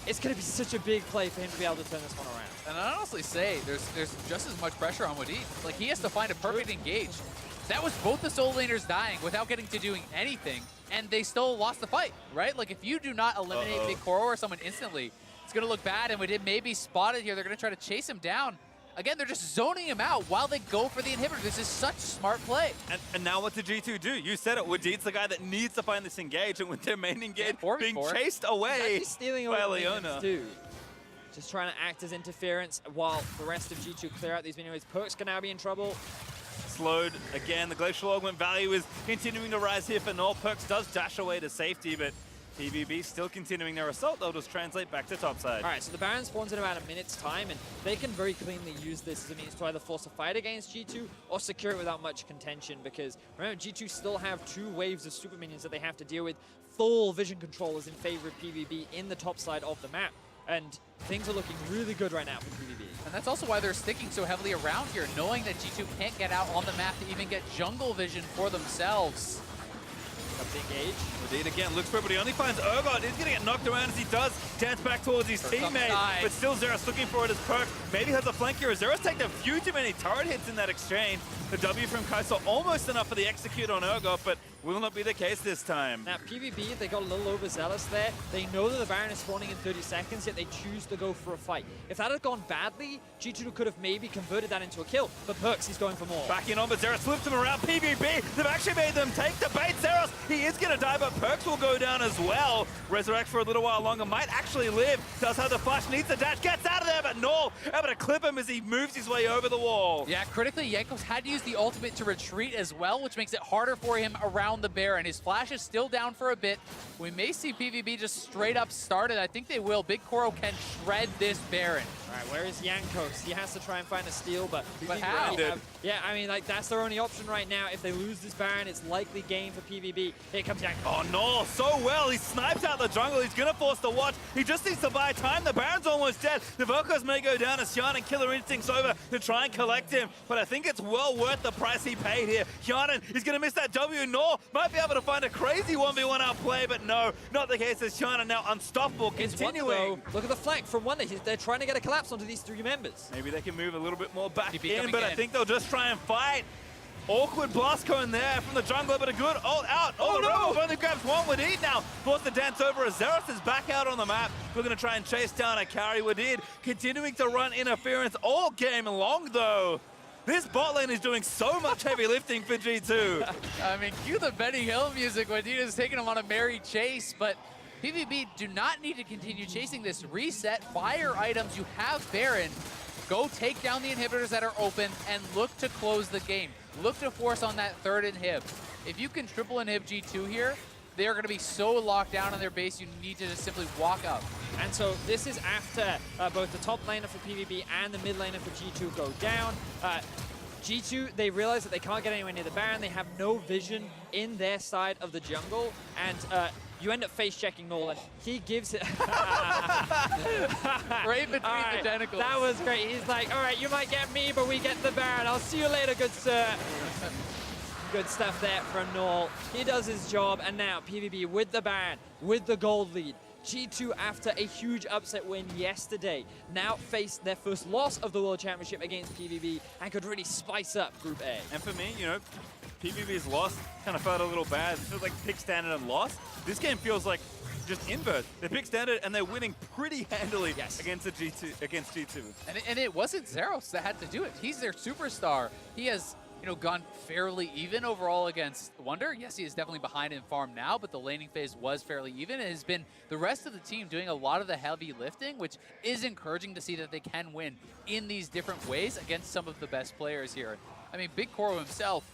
Speaker 2: It's going to be such a big play for him to be able to turn this one around.
Speaker 3: And I honestly say there's just as much pressure on Wadid. Like, he has to find a perfect engage. That was both the solo laners dying without getting to doing anything, and they still lost the fight, right? Like, if you do not eliminate Big Koro or someone instantly, it's going to look bad, and Wadid may be spotted here. They're going to try to chase him down. Again, they're just zoning him out while they go for the inhibitor. This is such smart play.
Speaker 1: And now what did G2 do? You said it. Wadid's the guy that needs to find this engage, and with their main engage being chased away by Leona.
Speaker 2: Just trying to act as interference while the rest of G2 clear out these minions. Perks can now be in trouble.
Speaker 1: Slowed again. The Glacial Augment value is continuing to rise here for Null. Perks does dash away to safety, but PVB still continuing their assault. They'll just translate back to topside.
Speaker 2: All right, so the Baron spawns in about a minute's time, and they can very cleanly use this as a means to either force a fight against G2 or secure it without much contention, because remember, G2 still have 2 waves of super minions that they have to deal with. Full vision control is in favor of PVB in the top side of the map, and things are looking really good right now for PVB.
Speaker 3: And that's also why they're sticking so heavily around here, knowing that G2 can't get out on the map to even get jungle vision for themselves.
Speaker 2: Engage.
Speaker 1: Wadid again looks for it, but he only finds Urgot. He's going to get knocked around as he does dance back towards his teammate. But still Zeros looking for it as Perk. Maybe has a flank here. Zeros taking a few too many turret hits in that exchange. The W from Kai'Sa almost enough for the execute on Urgot, but will not be the case this time.
Speaker 2: Now PVB, they got a little overzealous there. They know that the Baron is spawning in 30 seconds, yet they choose to go for a fight. If that had gone badly, G2 could have maybe converted that into a kill, but Perks, he's going for more.
Speaker 1: Back in on, but Zeros flips him around. PVB, they've actually made them take the bait. Zeros, he is going to die, but Perks will go down as well. Resurrect for a little while longer, might actually live. Does have the flash, needs the dash, gets out of there, but Null able to clip him as he moves his way over the wall.
Speaker 3: Yeah, critically, Jankos had to use the ultimate to retreat as well, which makes it harder for him around the Baron. His flash is still down for a bit. We may see PVB just straight up started. I think they will. Big Koro can shred this Baron.
Speaker 2: All right, where is Jankos? He has to try and find a steal, but
Speaker 3: how?
Speaker 2: Yeah, I mean, like, that's their only option right now. If they lose this Baron, it's likely game for PVB. Here comes Jankos.
Speaker 1: Oh no, so well. He snipes out the jungle. He's going to force the watch. He just needs to buy time. The Baron's almost dead. The Vel'Koz may go down as Hyanin Killer Instinct's over to try and collect him, but I think it's well worth the price he paid here. Hyanin is going to miss that W. Null might be able to find a crazy 1v1 outplay, but no, not the case as Hyanin now unstoppable, continuing.
Speaker 2: Look at the flank from Wonder. They're trying to get a collapse onto these 3 members.
Speaker 1: Maybe they can move a little bit more back
Speaker 3: TP
Speaker 1: in, but I think they'll just try and fight. Awkward blast cone there from the jungler, but a good ult out. Oh no! Only grabs one. Wadid now forced to dance over as Zeros is back out on the map. We're going to try and chase down a carry. Wadid continuing to run interference all game long, though. This bot lane is doing so much heavy lifting for G2.
Speaker 3: I mean, cue the Benny Hill music. Wadid is taking him on a merry chase, but PVB do not need to continue chasing this. Reset, fire items. You have Baron. Go take down the inhibitors that are open and look to close the game. Look to force on that 3rd inhib. If you can triple inhib G2 here, they are going to be so locked down on their base, you need to just simply walk up.
Speaker 2: And so this is after both the top laner for PVB and the mid laner for G2 go down. G2, they realize that they can't get anywhere near the Baron. They have no vision in their side of the jungle. And you end up face-checking Nolan. He gives it...
Speaker 3: Right between the tentacles.
Speaker 2: That was great. He's like, all right, you might get me, but we get the Baron. I'll see you later, good sir. Good stuff there from Noel. He does his job, and now PVB with the Baron, with the gold lead. G2, after a huge upset win yesterday, now face their first loss of the World Championship against PVB and could really spice up Group A.
Speaker 1: And for me, PVB's loss kind of felt a little bad. It feels like pick standard and loss. This game feels like just inverse. They pick standard and they're winning pretty handily against G2.
Speaker 3: And it wasn't Zeros that had to do it. He's their superstar. He has gone fairly even overall against Wonder. Yes, he is definitely behind in farm now, but the laning phase was fairly even. It has been the rest of the team doing a lot of the heavy lifting, which is encouraging to see that they can win in these different ways against some of the best players here. I mean, Big Koro himself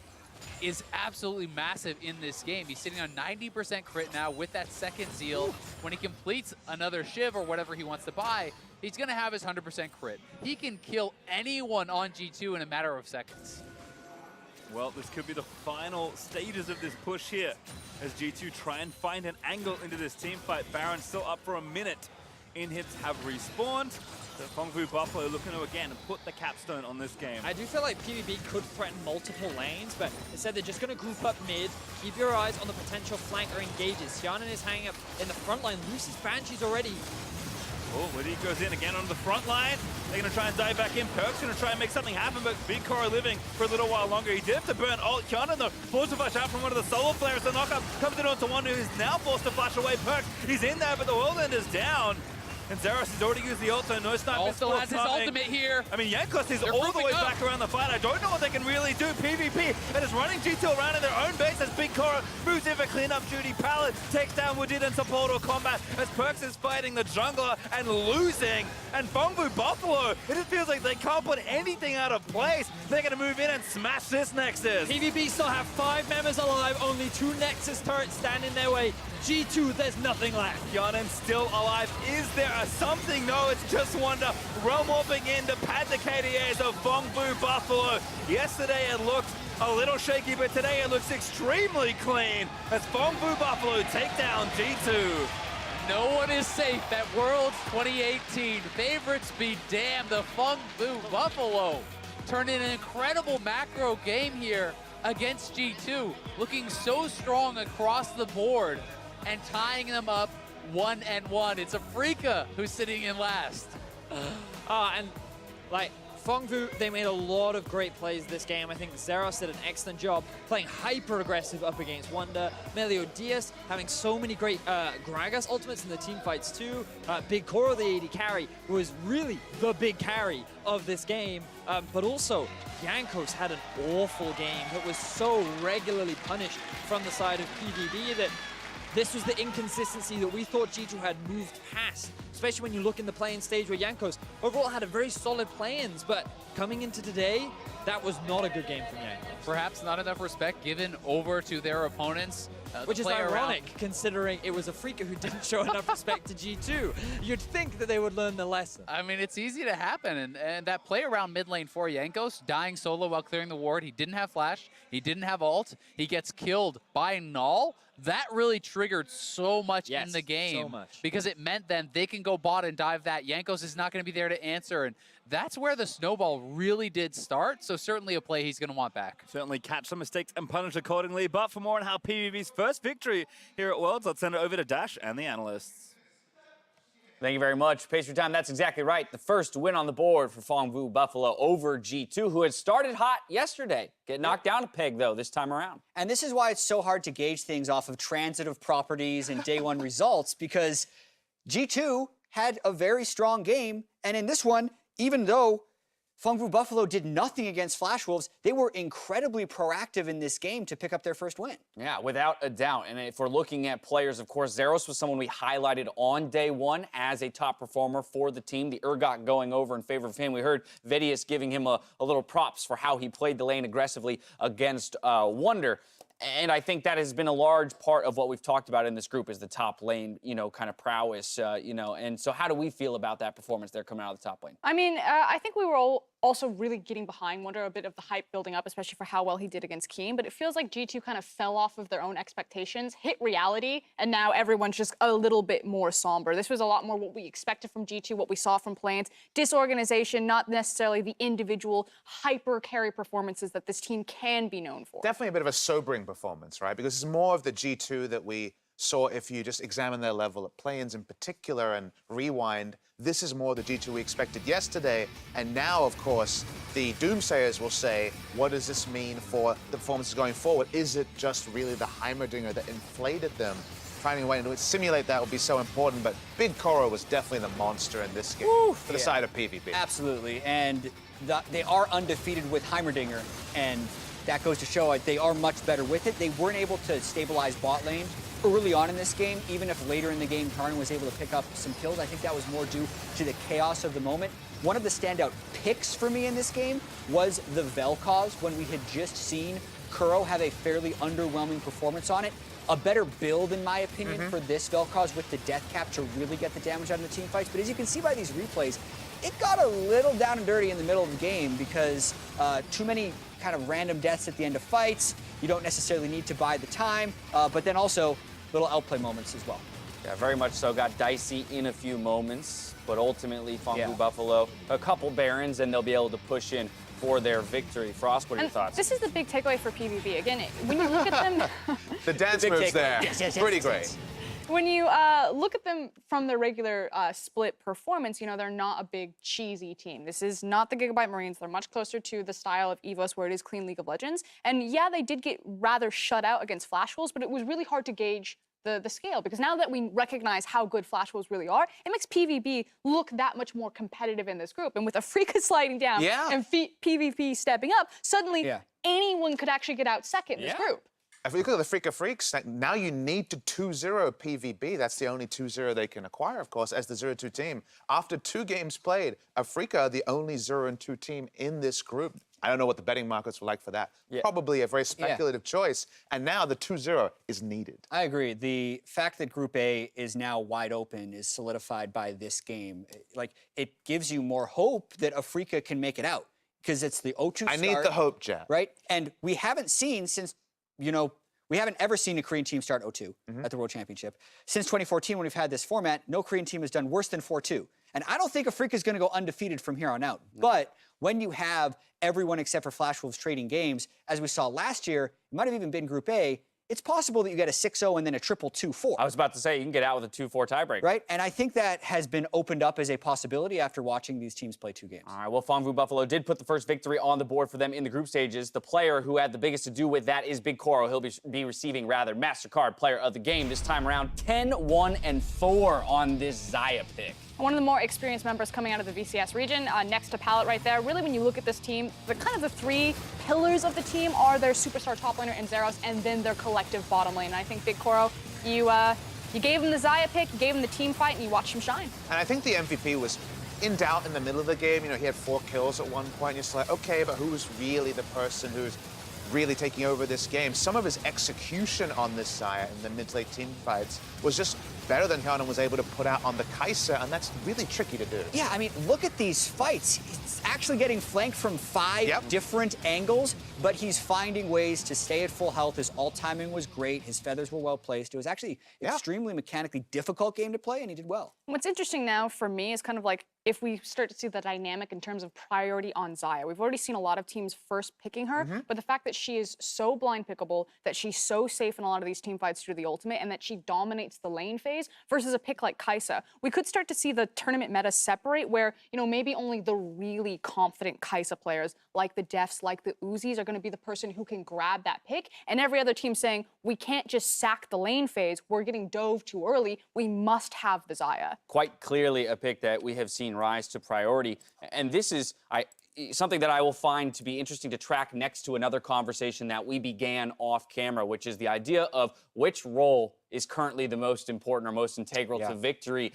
Speaker 3: is absolutely massive in this game. He's sitting on 90% crit now with that second Zeal. When he completes another Shiv or whatever he wants to buy, he's going to have his 100% crit. He can kill anyone on G2 in a matter of seconds.
Speaker 1: Well, this could be the final stages of this push here as G2 try and find an angle into this team fight. Baron still up for a minute. In-hits have respawned. So Phong Vu Buffalo looking to again put the capstone on this game.
Speaker 2: I do feel like PvB could threaten multiple lanes, but instead they're just going to group up mid. Keep your eyes on the potential flanker engages. Xiaonan is hanging up in the front line. Lucy's Banshee's already.
Speaker 1: Oh, Liddy goes in again on the front line. They're going to try and dive back in. Perk's going to try and make something happen, but Big Koro living for a little while longer. He did have to burn ult. Xiaonan, though, forced to flash out from one of the solo players. The knockup comes in onto one who is now forced to flash away. Perks, he's in there, but the Whirlwinder's down. And Zeros has already used the ult, so no sniper.
Speaker 3: Also has his ultimate here.
Speaker 1: I mean, Jankos is all the way back around the fight. I don't know what they can really do. PvP and is running G2 around in their own base as Big Koro moves in for cleanup duty. Pallet takes down Woodid and Sepulchral combat as Perks is fighting the jungler and losing. And Phong Vu Buffalo, it just feels like they can't put anything out of place. They're going to move in and smash this Nexus.
Speaker 2: PvB still have 5 members alive, only 2 Nexus turrets stand in their way. G2, there's nothing left.
Speaker 1: Xiaonan still alive. Is there a something? No, it's just Wonder. Realm warping in to pad the KDAs of Phong Vu Buffalo. Yesterday it looked a little shaky, but today it looks extremely clean as Phong Vu Buffalo take down G2.
Speaker 3: No one is safe at Worlds 2018. Favorites be damned. The Phong Vu Buffalo turned in an incredible macro game here against G2, looking so strong across the board and tying them up 1-1. It's Afrika who's sitting in last.
Speaker 2: And like Phong Vu, they made a lot of great plays this game. I think Zeros did an excellent job playing hyper-aggressive up against Wonder. Melio Diaz having so many great Gragas ultimates in the team fights too. Big Koro, the AD carry, was really the big carry of this game. But also, Jankos had an awful game that was so regularly punished from the side of PVB that this was the inconsistency that we thought G2 had moved past, especially when you look in the play-in stage where Jankos overall had a very solid play-ins, but coming into today, that was not a good game from Jankos.
Speaker 3: Perhaps not enough respect given over to their opponents.
Speaker 2: Which is ironic, considering it was Afrika who didn't show enough respect to G2. You'd think that they would learn the lesson.
Speaker 3: I mean, it's easy to happen, and that play around mid lane for Jankos, dying solo while clearing the ward. He didn't have flash, he didn't have ult, he gets killed by Null. That really triggered so much in the game.
Speaker 2: So much.
Speaker 3: Because it meant then they can go bot and dive that. Jankos is not going to be there to answer, and that's where the snowball really did start, so certainly a play he's going to want back.
Speaker 1: Certainly catch some mistakes and punish accordingly, but for more on how PVB's first victory here at Worlds, let's send it over to Dash and the analysts.
Speaker 4: Thank you very much. Pace for time, that's exactly right. The first win on the board for Phong Vu Buffalo over G2, who had started hot yesterday. Get knocked down a peg, though, this time around.
Speaker 5: And this is why it's so hard to gauge things off of transitive properties and day one results, because G2 had a very strong game, and in this one, even though Phong Vu Buffalo did nothing against Flash Wolves, they were incredibly proactive in this game to pick up their first win.
Speaker 4: Yeah, without a doubt. And if we're looking at players, of course, Zeros was someone we highlighted on day one as a top performer for the team. The Urgot going over in favor of him. We heard Vedius giving him a little props for how he played the lane aggressively against Wonder. And I think that has been a large part of what we've talked about in this group is the top lane, kind of prowess, And so how do we feel about that performance there coming out of the top lane?
Speaker 6: I mean, I think we were all also really getting behind Wonder, a bit of the hype building up, especially for how well he did against Keem. But it feels like G2 kind of fell off of their own expectations, hit reality, and now everyone's just a little bit more somber. This was a lot more what we expected from G2, what we saw from Plants. Disorganization, not necessarily the individual hyper carry performances that this team can be known for.
Speaker 7: Definitely a bit of a sobering performance, right? Because it's more of the G2 that we saw if you just examine their level at play-ins in particular and rewind. This is more the G2 we expected yesterday. And now, of course, the doomsayers will say, what does this mean for the performances going forward? Is it just really the Heimerdinger that inflated them? Finding a way to simulate that would be so important, but Big Koro was definitely the monster in this game for the side of PVB.
Speaker 5: Absolutely, and they are undefeated with Heimerdinger, and that goes to show they are much better with it. They weren't able to stabilize bot lane early on in this game, even if later in the game Karn was able to pick up some kills. I think that was more due to the chaos of the moment. One of the standout picks for me in this game was the Vel'Koz, when we had just seen Kuro have a fairly underwhelming performance on it. A better build, in my opinion, for this Vel'Koz with the death cap to really get the damage out of the team fights. But as you can see by these replays, it got a little down and dirty in the middle of the game because too many kind of random deaths at the end of fights. You don't necessarily need to buy the time, but then also little outplay moments as well.
Speaker 4: Yeah, very much so. Got dicey in a few moments, but ultimately, Phong Buffalo, a couple Barons, and they'll be able to push in for their victory. Frost, what are your thoughts?
Speaker 6: This is the big takeaway for PVB. Again, when you look at them...
Speaker 7: The dance moves there, pretty great.
Speaker 6: When you look at them from their regular split performance, you know, they're not a big cheesy team. This is not the Gigabyte Marines. They're much closer to the style of EVOS where it is clean League of Legends. And yeah, they did get rather shut out against Flash Wolves, but it was really hard to gauge the scale, because now that we recognize how good Flash Wolves really are, it makes PVB look that much more competitive in this group. And with Afrika sliding down and PvP stepping up, suddenly anyone could actually get out second in this group.
Speaker 7: If you look at the Afrika Freaks, now you need to 2-0 PVB. That's the only 2-0 they can acquire, of course, as the 0-2 team. After 2 games played, Afrika are the only 0-2 team in this group. I don't know what the betting markets were like for that. Probably a very speculative choice. And now the 2-0 is needed.
Speaker 5: I agree. The fact that Group A is now wide open is solidified by this game. Like, it gives you more hope that Afrika can make it out, because it's the 0-2 start.
Speaker 7: I need the hope, Jeff.
Speaker 5: Right? And we haven't seen since, you know, we haven't ever seen a Korean team start 0-2 at the World Championship. Since 2014, when we've had this format, no Korean team has done worse than 4-2. And I don't think Afrika is going to go undefeated from here on out. But when you have everyone except for Flash Wolves trading games, as we saw last year, it might have even been Group A, it's possible that you get a 6-0 and then a triple 2-4.
Speaker 4: I was about to say, you can get out with a 2-4 tiebreaker.
Speaker 5: Right? And I think that has been opened up as a possibility after watching these teams play 2 games.
Speaker 4: All right, well, Phong Buffalo did put the first victory on the board for them in the group stages. The player who had the biggest to do with that is Big Koro. He'll be receiving, rather, MasterCard Player of the Game this time around. 10-1-4 on this Xayah pick.
Speaker 6: One of the more experienced members coming out of the VCS region, next to Pallet right there. Really, when you look at this team, the 3 pillars of the team are their superstar top laner in Zeros, and then their collective bottom lane. And I think Big Koro, you gave him the Xayah pick, you gave him the team fight, and you watched him shine.
Speaker 7: And I think the MVP was in doubt in the middle of the game. You know, he had 4 kills at one point. You're just like, okay, but who's really the person who's really taking over this game? Some of his execution on this Xayah in the mid-late team fights was just better than Hyunwoo was able to put out on the Kai'Sa, and that's really tricky to do.
Speaker 5: Yeah, I mean, look at these fights. He's actually getting flanked from 5 different angles, but he's finding ways to stay at full health. His ult timing was great. His feathers were well placed. It was actually extremely mechanically difficult game to play, and he did well.
Speaker 6: What's interesting now for me is kind of like if we start to see the dynamic in terms of priority on Xayah. We've already seen a lot of teams first picking her, but the fact that she is so blind pickable, that she's so safe in a lot of these team fights through the ultimate, and that she dominates the lane phase versus a pick like Kai'Sa, we could start to see the tournament meta separate where, you know, maybe only the really confident Kai'Sa players like the Defs, like the Uzis are going to be the person who can grab that pick, and every other team saying, we can't just sack the lane phase, we're getting dove too early, we must have the Xayah.
Speaker 4: Quite clearly a pick that we have seen rise to priority, and this is something that I will find to be interesting to track next to another conversation that we began off camera, which is the idea of which role is currently the most important or most integral to victory,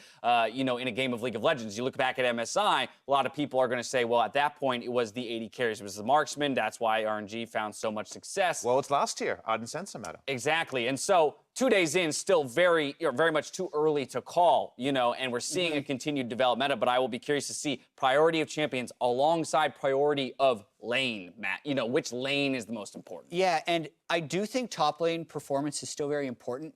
Speaker 4: you know, in a game of League of Legends. You look back at MSI, a lot of people are going to say, well, at that point, it was the 80 carries. It was the marksman. That's why RNG found so much success.
Speaker 7: Well, it's last year, Ardent Sensor Meta.
Speaker 4: Exactly. And so 2 days in, still very much too early to call, you know, and we're seeing a continued development. But I will be curious to see priority of champions alongside priority of lane, Matt. You know, which lane is the most important?
Speaker 5: Yeah, and I do think top lane performance is still very important.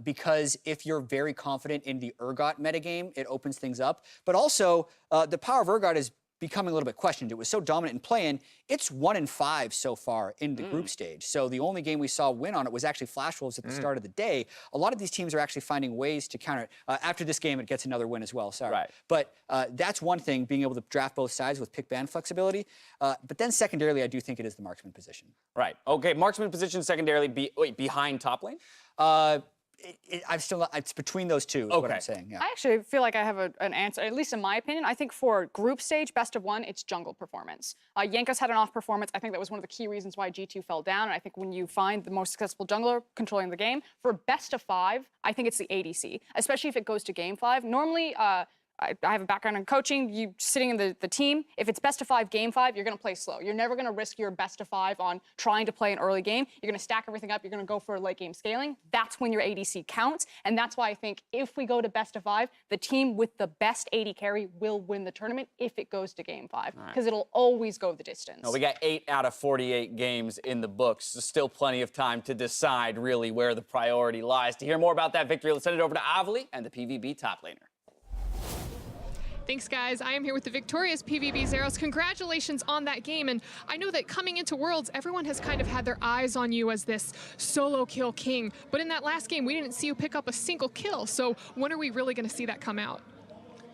Speaker 5: Because if you're very confident in the Urgot metagame, it opens things up. But also, the power of Urgot is becoming a little bit questioned. It was so dominant in play-in. It's 1-5 so far in the group stage. So the only game we saw win on it was actually Flash Wolves at the start of the day. A lot of these teams are actually finding ways to counter it. After this game, it gets another win as well, sorry.
Speaker 4: Right.
Speaker 5: But that's one thing, being able to draft both sides with pick-ban flexibility. But then secondarily, I do think it is the marksman position.
Speaker 4: Right. Okay, marksman position secondarily behind top lane?
Speaker 5: It's between those two, is what I'm saying. Yeah.
Speaker 6: I actually feel like I have an answer, at least in my opinion. I think for group stage, best of one, it's jungle performance. Yankees had an off performance. I think that was one of the key reasons why G2 fell down. And I think when you find the most successful jungler controlling the game, for best of 5, I think it's the ADC, especially if it goes to game 5. Normally, I have a background in coaching. You sitting in the team, if it's best of 5, game 5, you're going to play slow. You're never going to risk your best of 5 on trying to play an early game. You're going to stack everything up. You're going to go for late game scaling. That's when your ADC counts. And that's why I think if we go to best of 5, the team with the best AD carry will win the tournament if it goes to game 5. Because it'll always go the distance.
Speaker 4: No, we got 8 out of 48 games in the books. So still plenty of time to decide really where the priority lies. To hear more about that victory, let's send it over to Avli and the PVB top laner.
Speaker 8: Thanks, guys. I am here with the victorious PVB Zeros. Congratulations on that game. And I know that coming into Worlds, everyone has kind of had their eyes on you as this solo kill king. But in that last game, we didn't see you pick up a single kill. So when are we really going to see that come out?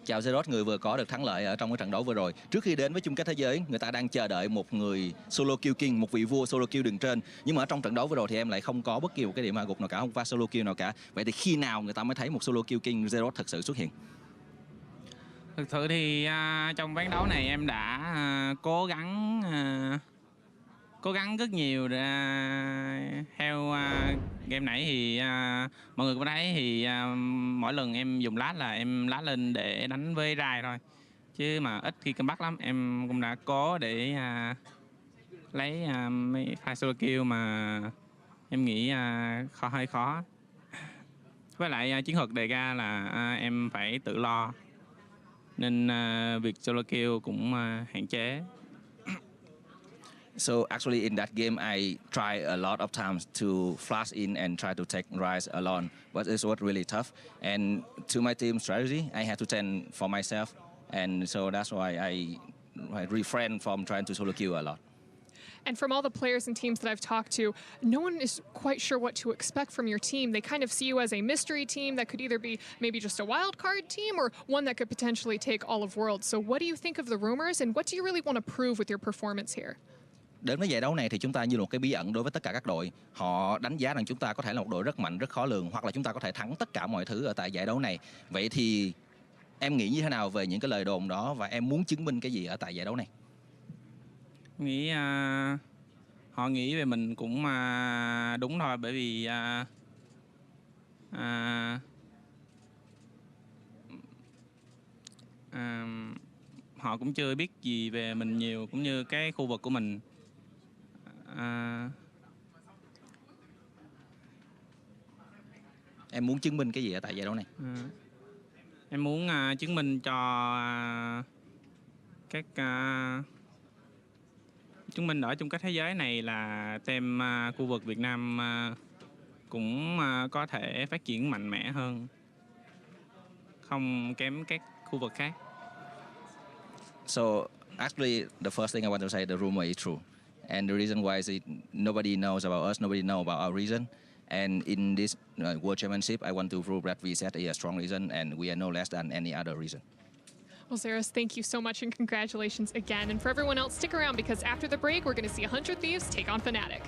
Speaker 9: Chào Zeros, người vừa có được thắng lợi ở trong cái trận đấu vừa rồi. Trước khi đến với chung kết thế giới, người ta đang chờ đợi một người solo kill king, một vị vua solo kill đường trên. Nhưng mà ở trong trận đấu vừa rồi thì em lại không có bất kỳ một cái điểm hạ gục nào cả, không pha solo kill nào cả. Vậy thì khi nào người ta mới thấy một solo kill king Zeros thật sự xuất hiện?
Speaker 10: Thực sự thì trong ván đấu này em đã cố gắng rất nhiều để theo game nãy thì mọi người có thấy thì mỗi lần em dùng lát là em lát lên để đánh với Rai thôi, chứ mà ít khi comeback lắm. Em cũng đã cố để lấy mấy pha solo kill mà em nghĩ hơi khó. Với lại chiến thuật đề ra là em phải tự lo, nên việc solo kill cũng hạn chế.
Speaker 9: So actually in that game I tried a lot of times to flash in and try to take Rise alone, but it was really tough. And to my team strategy, I had to stand for myself, and so that's why I refrain from trying to solo kill a lot.
Speaker 8: And from all the players and teams that I've talked to, no one is quite sure what to expect from your team. They kind of see you as a mystery team that could either be maybe just a wild card team or one that could potentially take all of Worlds. So what do you think of the rumors, and what do you really want to prove with your performance here?
Speaker 9: Đến với giải đấu này thì chúng ta như một cái bí ẩn đối với tất cả các đội. Họ đánh giá rằng chúng ta có thể là một đội rất mạnh, rất khó lường, hoặc là chúng ta có thể thắng tất cả mọi thứ ở tại giải đấu này. Vậy thì em nghĩ như thế nào về những cái lời đồn đó, và em muốn chứng minh cái gì ở tại giải đấu này?
Speaker 10: Nghĩ họ nghĩ về mình cũng đúng thôi, bởi vì họ cũng chưa biết gì về mình nhiều, cũng như cái khu vực của mình.
Speaker 9: Em muốn chứng minh cái gì ở tại giải đấu này?
Speaker 10: Em muốn chứng minh cho các chứng minh ở chung kết thế giới này là team khu vực Việt Nam cũng có thể phát triển mạnh mẽ hơn, không kém các khu vực khác.
Speaker 9: So actually the first thing I want to say, the rumor is true. And the reason why is nobody knows about us, nobody knows about our region. And in this World Championship, I want to prove that VZ is a strong region and we are no less than any other region.
Speaker 8: Well, Zeros, thank you so much and congratulations again. And for everyone else, stick around because after the break, we're going to see 100 Thieves take on Fnatic.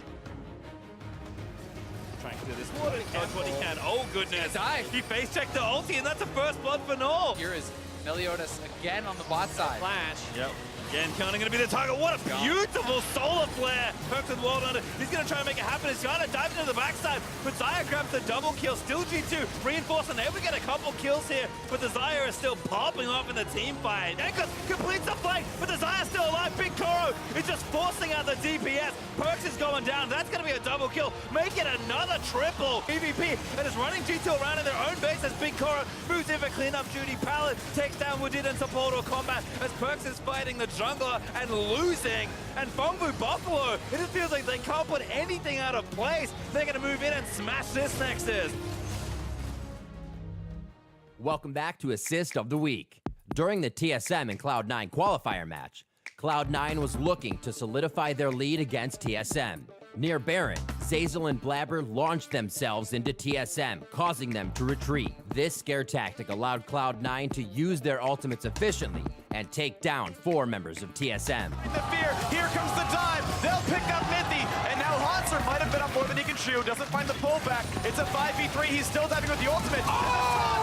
Speaker 1: Trying to do this water, dodge what he can. Oh, goodness. He face-checked the ulti, and that's a first blood for Nor.
Speaker 3: Here is Meliodas again on the bot side.
Speaker 2: Flash.
Speaker 1: Yep. Again, Keanu going to be the target. What a beautiful solar flare. Perks with World Under. He's going to try and make it happen. He's going to dive into the backside. But Zaya grabs the double kill. Still G2 reinforcing. Able to get a couple kills here. But the Zaya is still popping off in the team fight. Enkos completes the flank. But the Zaya's still alive. Big Koro is just forcing out the DPS. Perks is going down. That's going to be a double kill. Make it another triple. PVP and is running G2 around in their own base as Big Koro moves in for cleanup duty. Pallet takes down Woodid and support or combat as Perks is fighting the jungler and losing. And Phong Vu Buffalo, it just feels like they can't put anything out of place. They're going to move in and smash this Nexus.
Speaker 11: Welcome back to Assist of the Week. During the TSM and Cloud9 qualifier match, Cloud9 was looking to solidify their lead against TSM. Near Baron, Zeyzal and Blabber launched themselves into TSM, causing them to retreat. This scare tactic allowed Cloud9 to use their ultimates efficiently and take down 4 members of TSM.
Speaker 12: In the fear, here comes the dive. They'll pick up Mithy, and now Hanser might have been up more than he can chew. Doesn't find the pullback. It's a 5v3. He's still diving with the ultimate. Oh!